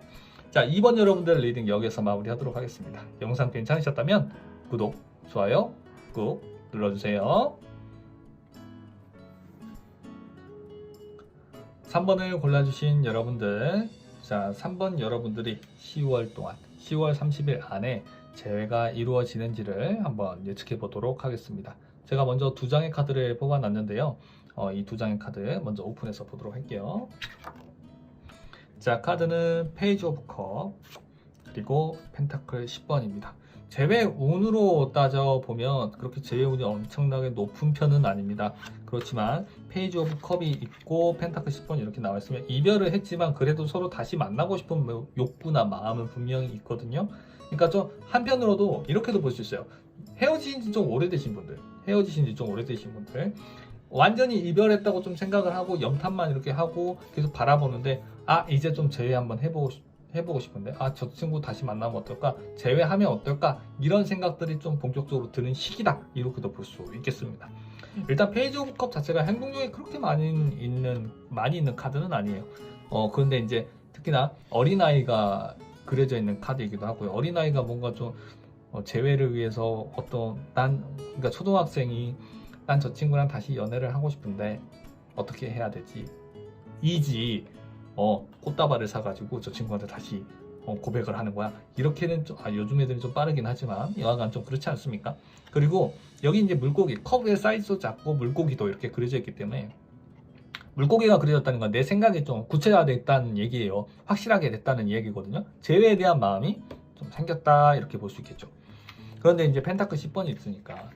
자, 2번 여러분들 리딩 여기서 마무리하도록 하겠습니다. 영상 괜찮으셨다면 구독, 좋아요 꾹 눌러주세요. 3번을 골라주신 여러분들, 자 3번 여러분들이 10월 동안 10월 30일 안에 재회가 이루어지는지를 한번 예측해 보도록 하겠습니다. 제가 먼저 2장의 카드를 뽑아놨는데요. 이 2장의 카드 먼저 오픈해서 보도록 할게요. 자, 카드는 페이지 오브 컵 그리고 펜타클 10번입니다. 재회 운으로 따져보면 그렇게 재회 운이 엄청나게 높은 편은 아닙니다. 그렇지만 페이지 오브 컵이 있고 펜타클 10번이 이렇게 나와 있으면 이별을 했지만 그래도 서로 다시 만나고 싶은 욕구나 마음은 분명히 있거든요. 그러니까 좀 한편으로도 이렇게도 볼 수 있어요. 헤어진 지 좀 오래되신 분들 완전히 이별했다고 좀 생각을 하고 염탐만 이렇게 하고 계속 바라보는데 이제 좀 재회 한번 해보고 싶은데 저 친구 다시 만나면 어떨까, 재회하면 어떨까, 이런 생각들이 좀 본격적으로 드는 시기다, 이렇게도 볼 수 있겠습니다. 일단 페이지 오브 컵 자체가 행동력이 그렇게 많이 있는 카드는 아니에요. 그런데 이제 특히나 어린아이가 그려져 있는 카드이기도 하고요. 어린아이가 뭔가 좀 재회를 위해서 그러니까 초등학생이 난 저 친구랑 다시 연애를 하고 싶은데 어떻게 해야 되지? 꽃다발을 사가지고 저 친구한테 다시 고백을 하는 거야. 이렇게는 좀, 요즘 애들은 좀 빠르긴 하지만 여하간 좀 그렇지 않습니까? 그리고 여기 이제 물고기, 컵의 사이즈도 작고 물고기도 이렇게 그려져 있기 때문에 물고기가 그려졌다는 건 내 생각이 좀 구체화됐다는 얘기예요. 확실하게 됐다는 얘기거든요. 재회에 대한 마음이 좀 생겼다, 이렇게 볼 수 있겠죠. 그런데 이제 펜타클 10번이 있으니까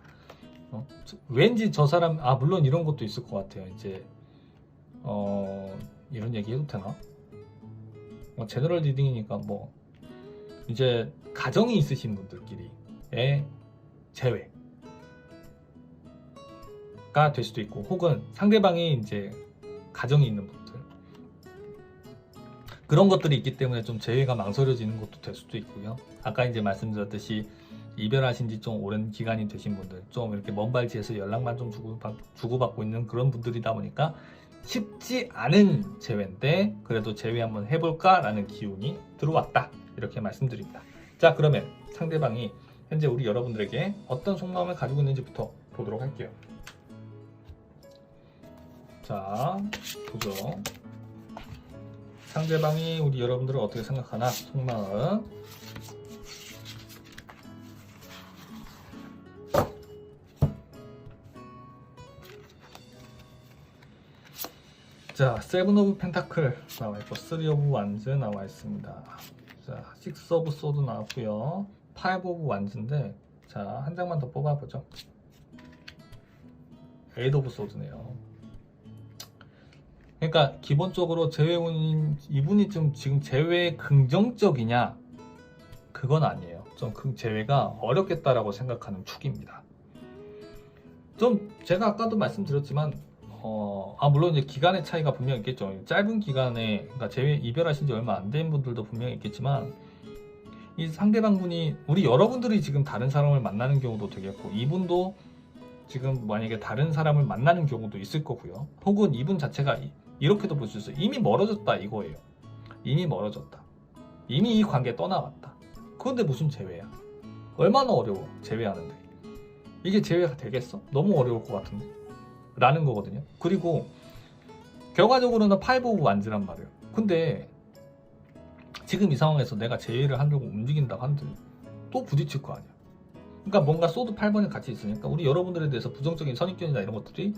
왠지 저 사람, 물론 이런 것도 있을 것 같아요. 이제 이런 얘기 해도 되나? 제너럴 리딩이니까 이제 가정이 있으신 분들끼리의 재회가 될 수도 있고, 혹은 상대방이 이제 가정이 있는 분들, 그런 것들이 있기 때문에 좀 재회가 망설여지는 것도 될 수도 있고요. 아까 이제 말씀드렸듯이 이별하신 지 좀 오랜 기간이 되신 분들, 좀 이렇게 먼 발치에서 연락만 좀 주고받고 있는 그런 분들이다 보니까 쉽지 않은 재회인데 그래도 재회 한번 해볼까 라는 기운이 들어왔다, 이렇게 말씀드립니다. 자, 그러면 상대방이 현재 우리 여러분들에게 어떤 속마음을 가지고 있는지부터 보도록 할게요. 자, 보죠. 상대방이 우리 여러분들을 어떻게 생각하나, 속마음. 자, 세븐 오브 펜타클 나와 있고, 3 오브 완즈 나와 있습니다. 자, 6 오브 소드 나왔고요. 5 오브 완즈인데, 자, 한 장만 더 뽑아보죠. 8 오브 소드네요. 그러니까 기본적으로 재회운인 이분이 좀 지금 재회에 긍정적이냐, 그건 아니에요. 좀 재회가 어렵겠다라고 생각하는 축입니다. 좀 제가 아까도 말씀드렸지만 물론 이제 기간의 차이가 분명히 있겠죠. 짧은 기간에, 그러니까 재회 이별하신 지 얼마 안 된 분들도 분명히 있겠지만, 이 상대방 분이, 우리 여러분들이 지금 다른 사람을 만나는 경우도 되겠고, 이분도 지금 만약에 다른 사람을 만나는 경우도 있을 거고요. 혹은 이분 자체가 이렇게도 볼 수 있어요. 이미 멀어졌다, 이거예요. 이미 멀어졌다. 이미 이 관계 떠나왔다. 그런데 무슨 재회야? 얼마나 어려워, 재회하는데. 이게 재회가 되겠어? 너무 어려울 것 같은데? 라는 거거든요. 그리고 결과적으로는 5 오브 완즈란 말이에요. 근데 지금 이 상황에서 내가 재회를 하려고 움직인다고 한들 또 부딪힐 거 아니야. 그러니까 뭔가 소드 8번이 같이 있으니까 우리 여러분들에 대해서 부정적인 선입견이나 이런 것들이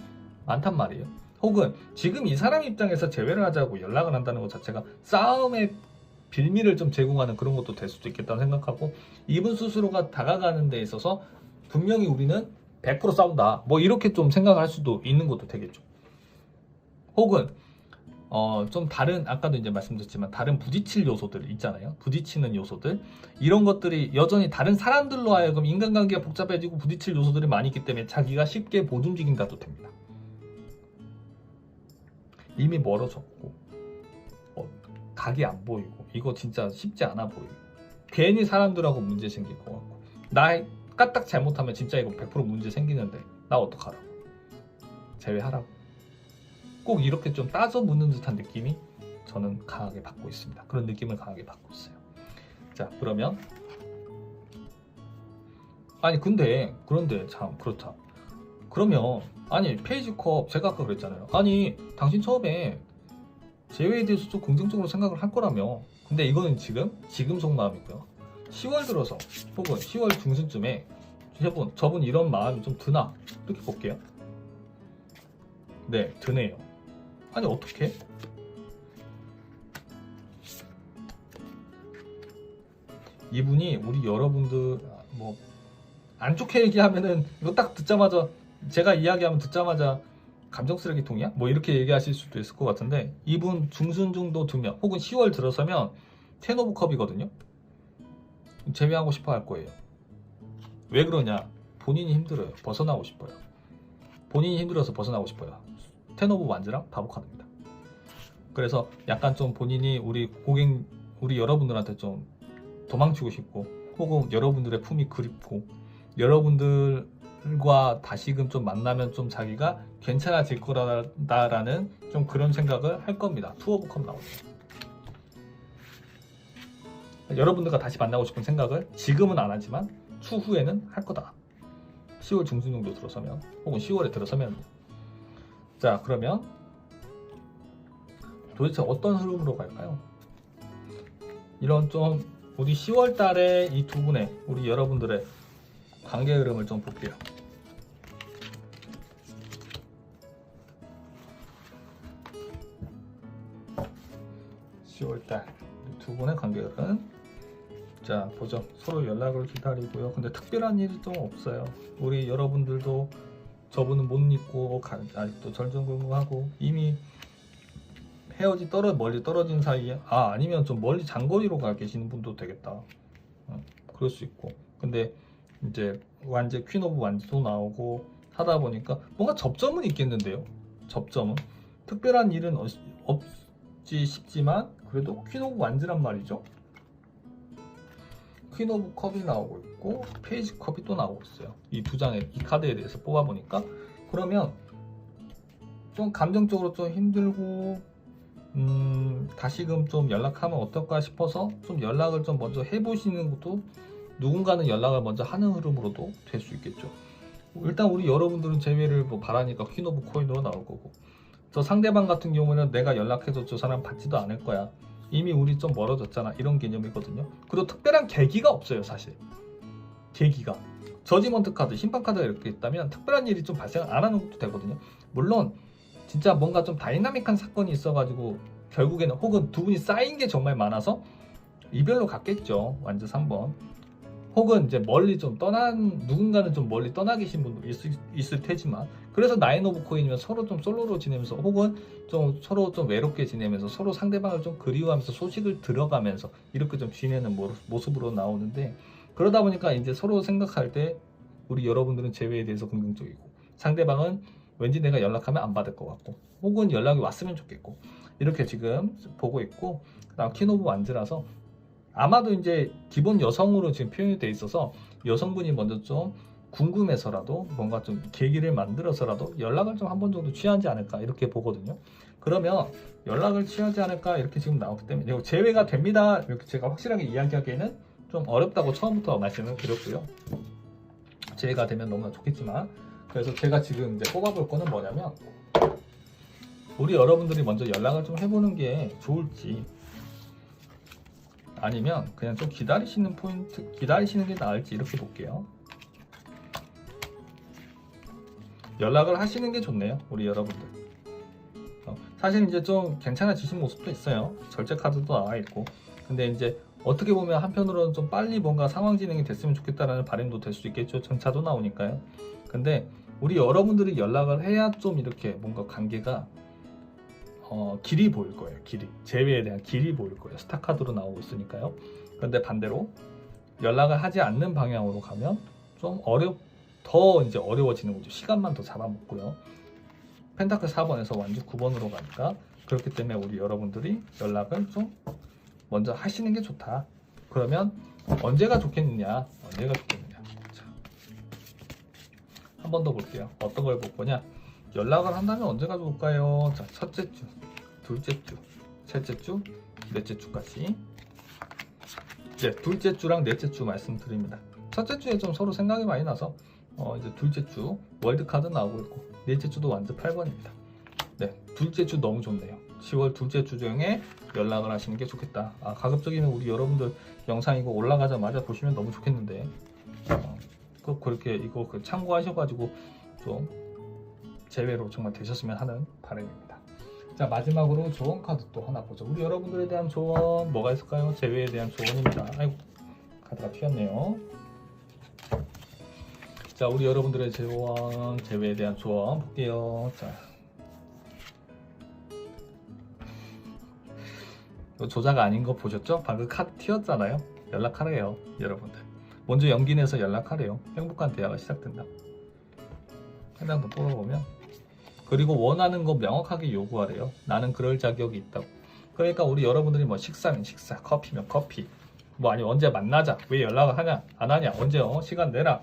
많단 말이에요. 혹은 지금 이 사람 입장에서 재회를 하자고 연락을 한다는 것 자체가 싸움의 빌미를 좀 제공하는 그런 것도 될 수도 있겠다는 생각하고, 이분 스스로가 다가가는 데 있어서 분명히 우리는 100% 싸운다, 이렇게 좀 생각할 수도 있는 것도 되겠죠. 혹은 좀 다른, 아까도 이제 말씀드렸지만 다른 부딪힐 요소들 있잖아요. 부딪히는 요소들, 이런 것들이 여전히 다른 사람들로 하여금 인간관계가 복잡해지고 부딪힐 요소들이 많이 있기 때문에 자기가 쉽게 못 움직인다도 됩니다. 이미 멀어졌고 각이 안 보이고 이거 진짜 쉽지 않아 보이고 괜히 사람들하고 문제 생길 것 같고 나 까딱 잘못하면 진짜 이거 100% 문제 생기는데 나 어떡하라고 제외하라고 꼭 이렇게 좀 따져 묻는 듯한 느낌이 저는 강하게 받고 있습니다. 그런 느낌을 강하게 받고 있어요. 자 그러면 아니 그런데 참 그렇다. 그러면 아니 페이지컵 제가 아까 그랬잖아요. 아니 당신 처음에 제외에 대해서 좀 긍정적으로 생각을 할 거라며. 근데 이거는 지금 속마음이고요. 10월 들어서 혹은 10월 중순쯤에 저분 이런 마음이 좀 드나 이렇게 볼게요. 네 드네요. 아니 어떻게? 이분이 우리 여러분들 뭐 안 좋게 얘기하면은 이거 딱 듣자마자 제가 이야기하면 듣자마자 감정 쓰레기통이야? 뭐 이렇게 얘기하실 수도 있을 것 같은데 이분 중순 정도 두면 혹은 10월 들어서면 10 오브 컵이거든요. 제외하고 싶어 할 거예요. 왜 그러냐? 본인이 힘들어요. 벗어나고 싶어요. 본인이 힘들어서 벗어나고 싶어요. 10 오브 완즈랑 바보 카드입니다. 그래서 약간 좀 본인이 우리 여러분들한테 좀 도망치고 싶고 혹은 여러분들의 품이 그립고 여러분들과 다시금 좀 만나면 좀 자기가 괜찮아질 거라는 좀 그런 생각을 할 겁니다. 2 오브 컵 나오죠. 여러분들과 다시 만나고 싶은 생각을 지금은 안 하지만 추후에는 할 거다. 10월 중순 정도 들어서면 혹은 10월에 들어서면 자 그러면 도대체 어떤 흐름으로 갈까요? 이런 좀 우리 10월 달에 이 두 분의 우리 여러분들의 관계 흐름을 좀 볼게요. 10월달 두 분의 관계 흐름. 자 보죠. 서로 연락을 기다리고요. 근데 특별한 일이 좀 없어요. 우리 여러분들도 저분은 못 잊고 아직도 전전긍긍하고 이미 멀리 떨어진 사이에 아니면 좀 멀리 장거리로 가 계시는 분도 되겠다. 그럴 수 있고 근데 이제 완제 퀸 오브 완즈도 나오고 하다 보니까 뭔가 접점은 있겠는데요. 접점은 특별한 일은 없지 싶지만 그래도 퀸 오브 완즈란 말이죠. 퀸 오브 컵이 나오고 있고 페이지 컵이 또 나오고 있어요. 이 두 장의 이 카드에 대해서 뽑아보니까 그러면 좀 감정적으로 좀 힘들고 다시금 좀 연락하면 어떨까 싶어서 좀 연락을 좀 먼저 해보시는 것도 누군가는 연락을 먼저 하는 흐름으로도 될 수 있겠죠. 일단 우리 여러분들은 제외를 뭐 바라니까 퀸 오브 코인으로 나올 거고 저 상대방 같은 경우는 내가 연락해서 저 사람 받지도 않을 거야. 이미 우리 좀 멀어졌잖아. 이런 개념이거든요. 그리고 특별한 계기가 없어요. 사실 계기가 저지먼트 카드, 심판 카드가 이렇게 있다면 특별한 일이 좀 발생 안 하는 것도 되거든요. 물론 진짜 뭔가 좀 다이나믹한 사건이 있어가지고 결국에는 혹은 두 분이 쌓인 게 정말 많아서 이별로 갔겠죠. 완전 3번 혹은 이제 멀리 좀 누군가는 좀 멀리 떠나 계신 분도 있을 테지만 그래서 9 오브 코인이면 서로 좀 솔로로 지내면서 혹은 좀 서로 좀 외롭게 지내면서 서로 상대방을 좀 그리워하면서 소식을 들어가면서 이렇게 좀 지내는 모습으로 나오는데 그러다 보니까 이제 서로 생각할 때 우리 여러분들은 재회에 대해서 긍정적이고 상대방은 왠지 내가 연락하면 안 받을 것 같고 혹은 연락이 왔으면 좋겠고 이렇게 지금 보고 있고 그다음 퀸 오브 완즈라서 아마도 이제 기본 여성으로 지금 표현이 돼 있어서 여성분이 먼저 좀 궁금해서라도 뭔가 좀 계기를 만들어서라도 연락을 좀 한 번 정도 취하지 않을까 이렇게 보거든요. 그러면 연락을 취하지 않을까 이렇게 지금 나오기 때문에 이거 제외가 됩니다 이렇게 제가 확실하게 이야기하기에는 좀 어렵다고 처음부터 말씀을 드렸고요. 제외가 되면 너무나 좋겠지만 그래서 제가 지금 이제 뽑아볼 거는 뭐냐면 우리 여러분들이 먼저 연락을 좀 해보는 게 좋을지 아니면 그냥 좀 기다리시는 게 나을지 이렇게 볼게요. 연락을 하시는 게 좋네요. 우리 여러분들. 사실 이제 좀 괜찮아지신 모습도 있어요. 절제 카드도 나와 있고. 근데 이제 어떻게 보면 한편으로는 좀 빨리 뭔가 상황 진행이 됐으면 좋겠다라는 바람도 될 수 있겠죠. 전차도 나오니까요. 근데 우리 여러분들이 연락을 해야 좀 이렇게 뭔가 관계가 길이 보일 거예요. 재회에 대한 길이 보일 거예요. 스타 카드로 나오고 있으니까요. 그런데 반대로 연락을 하지 않는 방향으로 가면 좀 더 이제 어려워지는 거죠. 시간만 더 잡아먹고요. 펜타클 4번에서 완주 9번으로 가니까 그렇기 때문에 우리 여러분들이 연락을 좀 먼저 하시는 게 좋다. 그러면 언제가 좋겠느냐? 언제가 좋겠느냐? 한 번 더 볼게요. 어떤 걸 볼 거냐? 연락을 한다면 언제가 좋을까요? 자, 첫째 주, 둘째 주, 셋째 주, 넷째 주까지. 이제 둘째 주랑 넷째 주 말씀드립니다. 첫째 주에 좀 서로 생각이 많이 나서 이제 둘째 주 월드카드 나오고 있고 넷째 주도 완전 8번입니다. 네, 둘째 주 너무 좋네요. 10월 둘째 주 중에 연락을 하시는 게 좋겠다. 가급적이면 우리 여러분들 영상 이거 올라가자마자 보시면 너무 좋겠는데 꼭 그렇게 이거 참고하셔가지고 좀 제외로 정말 되셨으면 하는 바람입니다. 자, 마지막으로 조언 카드 또 하나 보죠. 우리 여러분들에 대한 조언 뭐가 있을까요? 제외에 대한 조언입니다. 아이고, 카드가 튀었네요. 자, 우리 여러분들의 조언, 제외에 대한 조언 볼게요. 자, 이거 조작 아닌 거 보셨죠? 방금 카드 튀었잖아요. 연락하래요, 여러분들. 먼저 연기 내서 연락하래요. 행복한 대화가 시작된다. 해당 더 뽑아보면, 그리고 원하는 거 명확하게 요구하래요. 나는 그럴 자격이 있다고. 그러니까 우리 여러분들이 뭐 식사면 식사, 커피면 커피, 뭐 아니 언제 만나자, 왜 연락을 하냐, 안 하냐, 언제 시간 내라,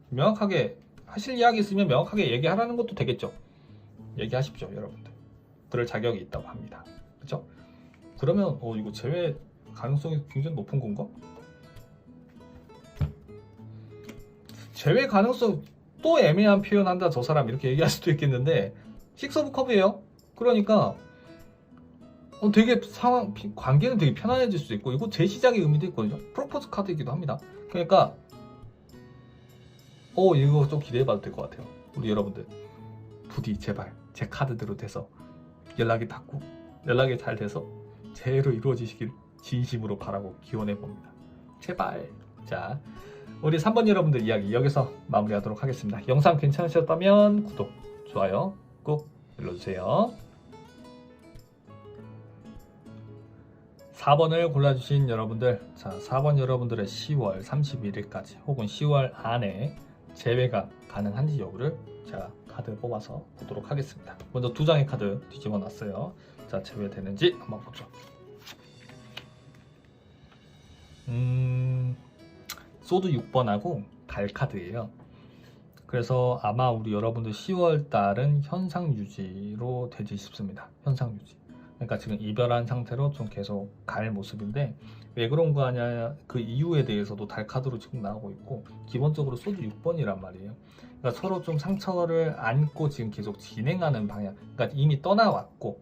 명확하게 하실 이야기 있으면 명확하게 얘기하라는 것도 되겠죠. 얘기하십시오, 여러분들. 그럴 자격이 있다고 합니다. 그렇죠? 그러면 이거 제외 가능성이 굉장히 높은 건가? 제외 가능성 또 애매한 표현한다 저 사람 이렇게 얘기할 수도 있겠는데 식스 오브 컵이에요. 그러니까 되게 관계는 되게 편안해질 수도 있고 이거 재시작의 의미도 있거든요. 프로포즈 카드이기도 합니다. 그러니까 이거 좀 기대해봐도 될 것 같아요. 우리 여러분들 부디 제발 제 카드대로 돼서 연락이 잘 돼서 제로 이루어지시길 진심으로 바라고 기원해봅니다. 제발. 자, 우리 3번 여러분들 이야기 여기서 마무리하도록 하겠습니다. 영상 괜찮으셨다면 구독, 좋아요 꼭 눌러주세요. 4번을 골라주신 여러분들, 자, 4번 여러분들의 10월 31일까지 혹은 10월 안에 재회가 가능한지 여부를 제가 카드 뽑아서 보도록 하겠습니다. 먼저 두 장의 카드 뒤집어 놨어요. 자, 재회되는지 한번 보죠. 소드 6번하고 달 카드예요. 그래서 아마 우리 여러분들 10월 달은 현상 유지로 되지 싶습니다. 현상 유지. 그러니까 지금 이별한 상태로 좀 계속 갈 모습인데 왜 그런 거 아냐, 그 이유에 대해서도 달 카드로 지금 나오고 있고 기본적으로 소드 6번이란 말이에요. 그러니까 서로 좀 상처를 안고 지금 계속 진행하는 방향. 그러니까 이미 떠나왔고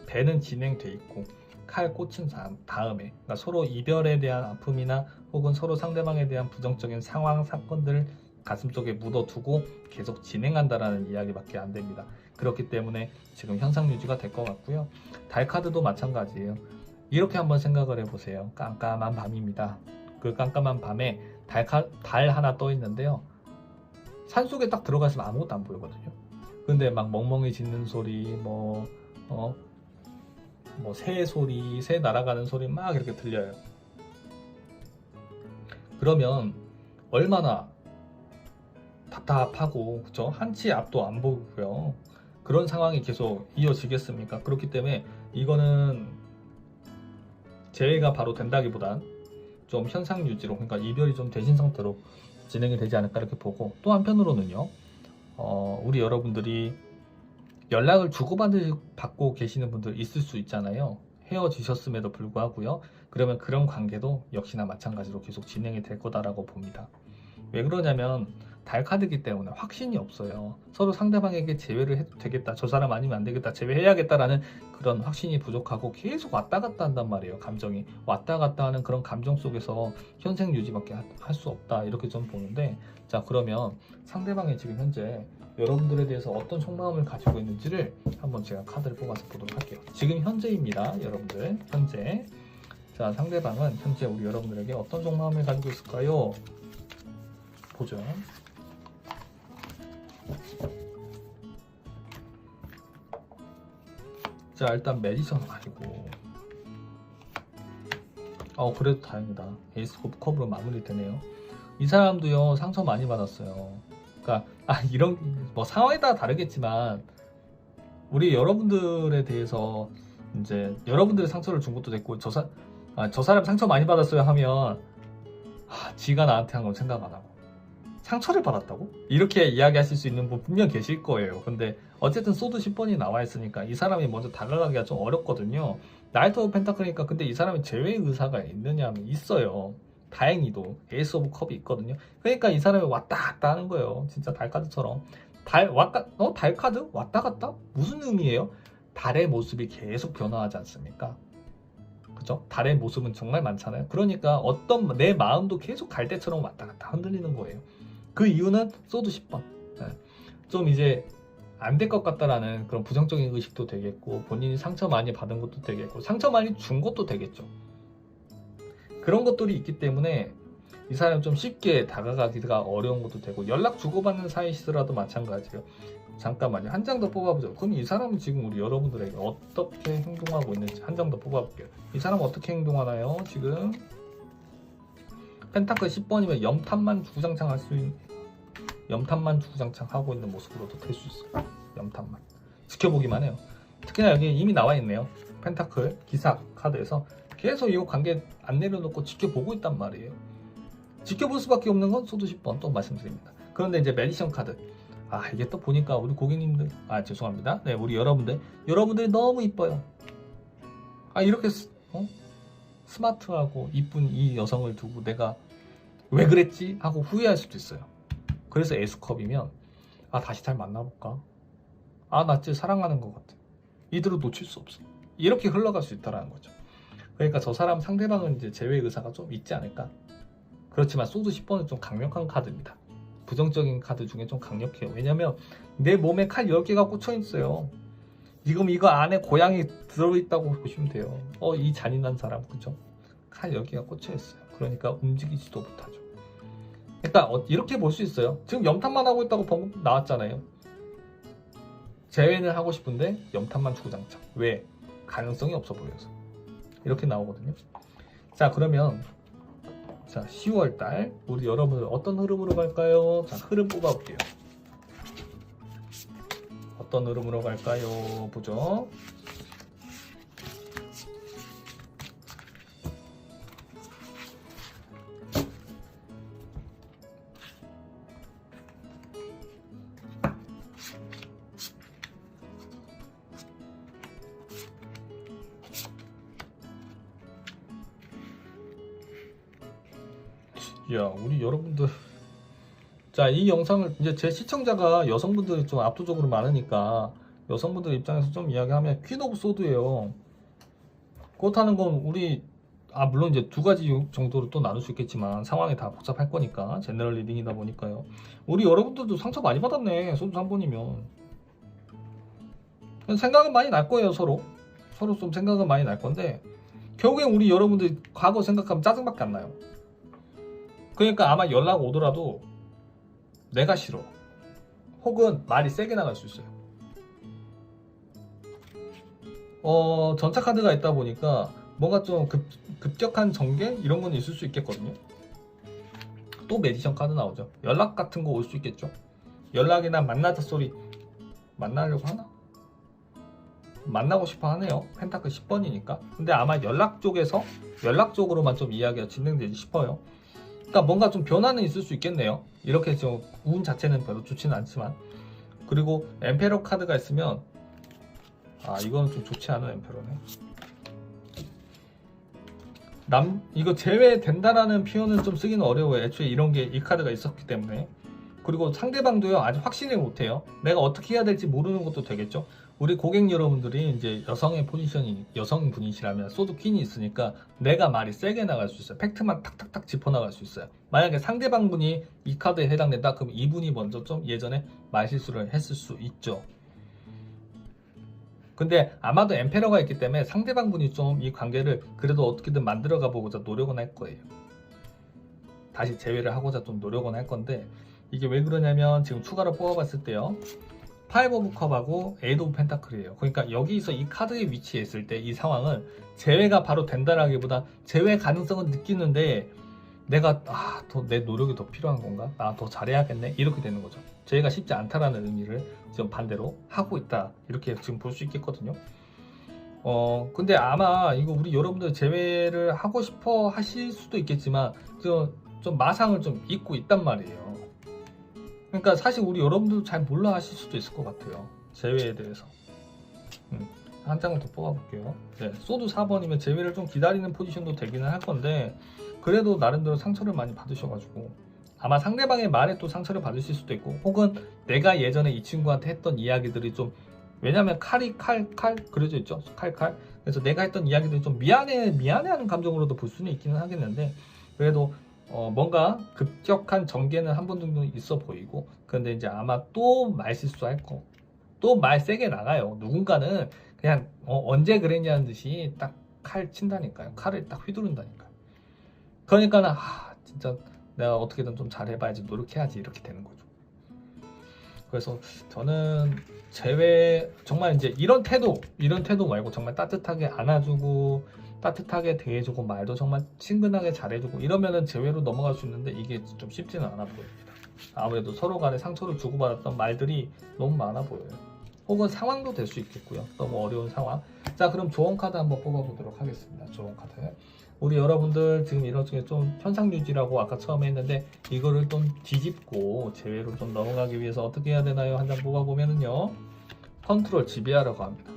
배는 진행돼 있고 칼 꽂힌 다음에 그러니까 서로 이별에 대한 아픔이나 혹은 서로 상대방에 대한 부정적인 상황, 사건들을 가슴속에 묻어두고 계속 진행한다라는 이야기밖에 안 됩니다. 그렇기 때문에 지금 현상 유지가 될 것 같고요. 달 카드도 마찬가지예요. 이렇게 한번 생각을 해보세요. 깜깜한 밤입니다. 그 깜깜한 밤에 달 하나 떠 있는데요. 산속에 딱 들어가시면 아무것도 안 보이거든요. 근데 막 멍멍이 짖는 소리, 새 소리, 새 날아가는 소리 막 이렇게 들려요. 그러면 얼마나 답답하고, 그쵸? 한치 앞도 안 보고요. 그런 상황이 계속 이어지겠습니까? 그렇기 때문에 이거는 재회가 바로 된다기보단 좀 현상 유지로, 그러니까 이별이 좀 되신 상태로 진행이 되지 않을까 이렇게 보고, 또 한편으로는요, 우리 여러분들이 연락을 주고받고 계시는 분들 있을 수 있잖아요. 헤어지셨음에도 불구하고요. 그러면 그런 관계도 역시나 마찬가지로 계속 진행이 될 거다라고 봅니다. 왜 그러냐면 달 카드이기 때문에 확신이 없어요. 서로 상대방에게 재회를 해도 되겠다, 저 사람 아니면 안 되겠다, 재회해야겠다라는 그런 확신이 부족하고 계속 왔다 갔다 한단 말이에요. 감정이 왔다 갔다 하는 그런 감정 속에서 현생 유지밖에 할 수 없다 이렇게 좀 보는데, 자, 그러면 상대방이 지금 현재 여러분들에 대해서 어떤 속마음을 가지고 있는지를 한번 제가 카드를 뽑아서 보도록 할게요. 지금 현재입니다, 여러분들. 현재. 자, 상대방은 현재 우리 여러분들에게 어떤 속마음을 가지고 있을까요? 보죠. 자, 일단 메디선 아니고, 그래도 다행이다. 에이스 오브 컵으로 마무리되네요. 이 사람도요, 상처 많이 받았어요. 그러니까 이런 뭐 상황에 따라 다르겠지만 우리 여러분들에 대해서 이제 여러분들의 상처를 준 것도 됐고 저 사람 상처 많이 받았어요 하면 지가 나한테 한 건 생각 안 하고 상처를 받았다고? 이렇게 이야기하실 수 있는 분 분명 계실 거예요. 근데 어쨌든 소드 10번이 나와 있으니까 이 사람이 먼저 다가가기가 좀 어렵거든요. 나이트 오브 펜타클이니까 근데 이 사람이 제외 의사가 있느냐 하면 있어요. 다행히도 에이스 오브 컵이 있거든요. 그러니까 이 사람이 왔다 갔다 하는 거예요. 진짜 달카드처럼. 달카드? 왔다 갔다? 무슨 의미예요? 달의 모습이 계속 변화하지 않습니까? 그죠? 달의 모습은 정말 많잖아요. 그러니까 내 마음도 계속 갈대처럼 왔다 갔다 흔들리는 거예요. 그 이유는 소드 10번. 좀 이제 안 될 것 같다라는 그런 부정적인 의식도 되겠고, 본인이 상처 많이 받은 것도 되겠고, 상처 많이 준 것도 되겠죠. 그런 것들이 있기 때문에 이 사람이 좀 쉽게 다가가기가 어려운 것도 되고, 연락 주고받는 사이시더라도 마찬가지예요. 잠깐만요. 한 장 더 뽑아보죠. 그럼 이 사람은 지금 우리 여러분들에게 어떻게 행동하고 있는지 한 장 더 뽑아볼게요. 이 사람은 어떻게 행동하나요? 지금 펜타클 10번이면 염탐만 주구장창 염탐만 주구장창 하고 있는 모습으로도 될 수 있어요. 염탐만 지켜보기만 해요. 특히나 여기 이미 나와 있네요. 펜타클 기사 카드에서 계속 이 관계 안 내려놓고 지켜보고 있단 말이에요. 지켜볼 수밖에 없는 건 소드 10번 또 말씀드립니다. 그런데 이제 메디션 카드, 이게 또 보니까 우리 고객님들, 죄송합니다. 네, 우리 여러분들이 너무 이뻐요. 이렇게 스마트하고 이쁜 이 여성을 두고 내가 왜 그랬지? 하고 후회할 수도 있어요. 그래서 S컵이면 다시 잘 만나볼까? 나 진짜 사랑하는 것 같아. 이대로 놓칠 수 없어. 이렇게 흘러갈 수 있다는 거죠. 그러니까 저 사람 상대방은 이제 제외 의사가 좀 있지 않을까? 그렇지만 소드 10번은 좀 강력한 카드입니다. 부정적인 카드 중에 좀 강력해요. 왜냐면 내 몸에 칼 10개가 꽂혀 있어요. 지금 이거 안에 고양이 들어있다고 보시면 돼요. 이 잔인한 사람, 그죠? 칼 10개가 꽂혀 있어요. 그러니까 움직이지도 못하죠. 그러니까 이렇게 볼 수 있어요. 지금 염탐만 하고 있다고 방금 나왔잖아요. 재회는 하고 싶은데 염탐만 주구장창. 왜? 가능성이 없어 보여서. 이렇게 나오거든요. 자, 그러면 10월달 우리 여러분들 어떤 흐름으로 갈까요? 자, 흐름 뽑아볼게요. 어떤 흐름으로 갈까요? 보죠. 우리 여러분들, 이 영상을 이제 제 시청자가 여성분들이 좀 압도적으로 많으니까 여성분들 입장에서 좀 이야기하면 퀸 오브 소드예요. 그렇다는 건 우리 물론 이제 두 가지 정도로 또 나눌 수 있겠지만 상황이 다 복잡할 거니까 제너럴 리딩이다 보니까요. 우리 여러분들도 상처 많이 받았네. 소드 3번이면 생각은 많이 날 거예요. 서로 좀 생각은 많이 날 건데 결국엔 우리 여러분들 과거 생각하면 짜증밖에 안 나요. 그러니까 아마 연락 오더라도 내가 싫어, 혹은 말이 세게 나갈 수 있어요. 전차 카드가 있다 보니까 뭔가 좀 급격한 전개 이런 건 있을 수 있겠거든요. 또 메디션 카드 나오죠. 연락 같은 거 올 수 있겠죠. 연락이나 만나자 소리, 만나려고 하나? 만나고 싶어 하네요. 펜타클 10번이니까. 근데 아마 연락 쪽으로만 좀 이야기가 진행되지 싶어요. 그러니까 뭔가 좀 변화는 있을 수 있겠네요. 이렇게 좀 운 자체는 별로 좋지는 않지만. 그리고 엠페러 카드가 있으면 이거는 좀 좋지 않은 엠페러네. 이거 제외된다라는 표현은 좀 쓰기는 어려워요. 애초에 이 카드가 있었기 때문에. 그리고 상대방도요, 아직 확신을 못해요. 내가 어떻게 해야 될지 모르는 것도 되겠죠. 우리 고객 여러분들이 이제 여성의 포지션이 여성분이시라면 소드 퀸이 있으니까 내가 말이 세게 나갈 수 있어요. 팩트만 탁탁탁 짚어나갈 수 있어요. 만약에 상대방분이 이 카드에 해당된다, 그럼 이분이 먼저 좀 예전에 말실수를 했을 수 있죠. 근데 아마도 엠페러가 있기 때문에 상대방분이 좀 이 관계를 그래도 어떻게든 만들어가 보고자 노력은 할 거예요. 다시 재회를 하고자 좀 노력은 할 건데, 이게 왜 그러냐면 지금 추가로 뽑아봤을 때요, 5 오브 컵하고 8 오브 펜타클이에요. 그러니까 여기서 이 카드의 위치에 있을 때 이 상황은 재회가 바로 된다라기보다 재회 가능성은 느끼는데 내가 더 내 노력이 더 필요한 건가? 나 더 잘해야겠네? 이렇게 되는 거죠. 제가 쉽지 않다라는 의미를 지금 반대로 하고 있다. 이렇게 지금 볼 수 있겠거든요. 근데 아마 이거 우리 여러분들 제외를 하고 싶어 하실 수도 있겠지만 좀 마상을 좀 잊고 있단 말이에요. 그러니까 사실 우리 여러분들도 잘 몰라 하실 수도 있을 것 같아요. 제외에 대해서. 한 장을 더 뽑아볼게요. 네, 소드 4번이면 제외를 좀 기다리는 포지션도 되기는 할 건데 그래도 나름대로 상처를 많이 받으셔가지고 아마 상대방의 말에 또 상처를 받으실 수도 있고 혹은 내가 예전에 이 친구한테 했던 이야기들이 좀 왜냐면 칼이 칼 그려져 있죠. 칼 그래서 내가 했던 이야기들이 좀 미안해하는 감정으로도 볼 수는 있기는 하겠는데 그래도 뭔가 급격한 전개는 한 번 정도 있어 보이고 그런데 이제 아마 또 말 실수할 거 또 말 세게 나가요. 누군가는 그냥 언제 그랬냐는 듯이 딱 칼 친다니까요. 칼을 딱 휘두른다니까요. 그러니까는 진짜 내가 어떻게든 좀 잘해봐야지 노력해야지 이렇게 되는 거죠. 그래서 저는 제외 정말 이제 이런 태도 말고 정말 따뜻하게 안아주고 따뜻하게 대해주고 말도 정말 친근하게 잘해주고 이러면은 제외로 넘어갈 수 있는데 이게 좀 쉽지는 않아 보입니다. 아무래도 서로 간에 상처를 주고받았던 말들이 너무 많아 보여요. 혹은 상황도 될 수 있겠고요. 너무 어려운 상황. 자, 그럼 조언 카드 한번 뽑아보도록 하겠습니다. 조언 카드. 우리 여러분들 지금 이런 중에 좀 현상 유지라고 아까 처음에 했는데 이거를 좀 뒤집고 제외로 좀 넘어가기 위해서 어떻게 해야 되나요? 한 장 뽑아보면은요. 컨트롤 지배하라고 합니다.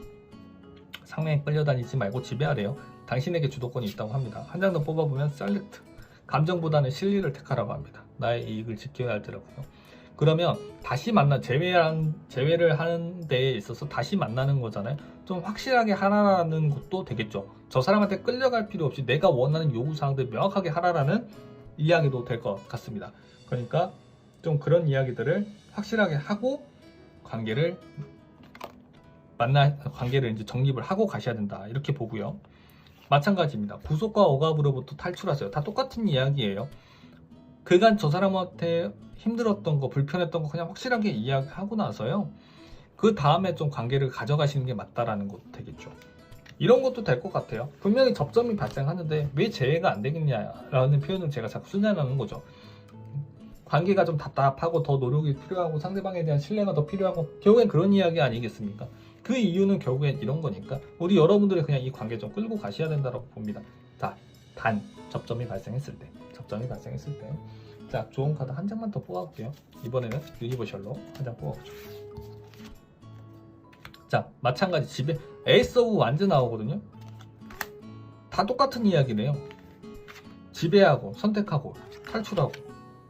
상명에 끌려다니지 말고 지배하래요. 당신에게 주도권이 있다고 합니다. 한 장 더 뽑아보면 셀렉트. 감정보다는 실리를 택하라고 합니다. 나의 이익을 지켜야 할더라고요. 그러면 다시 제외를 하는 데에 있어서 다시 만나는 거잖아요. 좀 확실하게 하라라는 것도 되겠죠. 저 사람한테 끌려갈 필요 없이 내가 원하는 요구사항들 명확하게 하라라는 이야기도 될 것 같습니다. 그러니까 좀 그런 이야기들을 확실하게 하고 관계를 이제 정립을 하고 가셔야 된다. 이렇게 보고요. 마찬가지입니다. 구속과 억압으로부터 탈출하세요. 다 똑같은 이야기예요. 그간 저 사람한테 힘들었던 거, 불편했던 거 그냥 확실하게 이야기하고 나서요. 그 다음에 좀 관계를 가져가시는 게 맞다라는 것도 되겠죠. 이런 것도 될 것 같아요. 분명히 접점이 발생하는데 왜 재해가 안 되겠냐라는 표현을 제가 자꾸 쓰냐는 거죠. 관계가 좀 답답하고 더 노력이 필요하고 상대방에 대한 신뢰가 더 필요하고 결국엔 그런 이야기 아니겠습니까? 그 이유는 결국엔 이런 거니까 우리 여러분들이 그냥 이 관계 좀 끌고 가셔야 된다고 봅니다. 자, 단 접점이 발생했을 때 자, 좋은 카드 한 장만 더 뽑아볼게요. 이번에는 유니버셜로 한 장 뽑아보죠. 자, 마찬가지 집에 에이스 오브 완즈 나오거든요. 다 똑같은 이야기네요. 지배하고 선택하고 탈출하고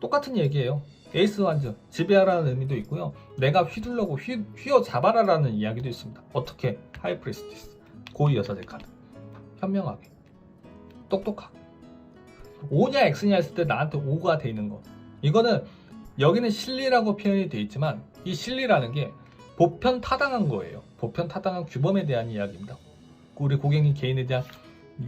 똑같은 얘기예요. 에이스 완즈 지배하라는 의미도 있고요. 내가 휘둘러고 휘어잡아라라는 이야기도 있습니다. 어떻게? 하이프리스티스 고위 여사제 카드 현명하게 똑똑하게 O냐 X냐 했을 때 나한테 O가 돼 있는 거. 이거는 여기는 실리라고 표현이 돼 있지만 이 실리라는 게 보편 타당한 거예요. 보편 타당한 규범에 대한 이야기입니다. 우리 고객님 개인에 대한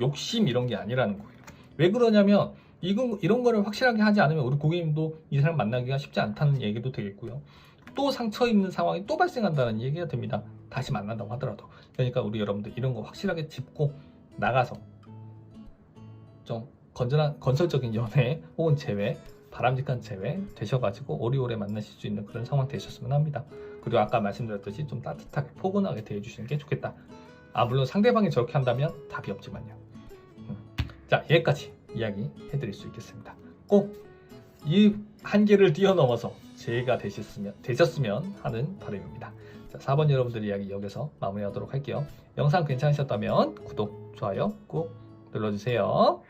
욕심 이런 게 아니라는 거예요. 왜 그러냐면 이런 거를 확실하게 하지 않으면 우리 고객님도 이 사람 만나기가 쉽지 않다는 얘기도 되겠고요. 또 상처 입는 상황이 또 발생한다는 얘기가 됩니다. 다시 만난다고 하더라도. 그러니까 우리 여러분들 이런 거 확실하게 짚고 나가서 좀 건설적인 연애 혹은 재회, 바람직한 재회 되셔가지고 오래오래 만나실 수 있는 그런 상황 되셨으면 합니다. 그리고 아까 말씀드렸듯이 좀 따뜻하게 포근하게 대해주시는 게 좋겠다. 물론 상대방이 저렇게 한다면 답이 없지만요. 자, 여기까지 이야기 해드릴 수 있겠습니다. 꼭 이 한계를 뛰어넘어서 재해가 되셨으면 하는 바람입니다. 자, 4번 여러분들 이야기 여기서 마무리하도록 할게요. 영상 괜찮으셨다면 구독, 좋아요 꼭 눌러주세요.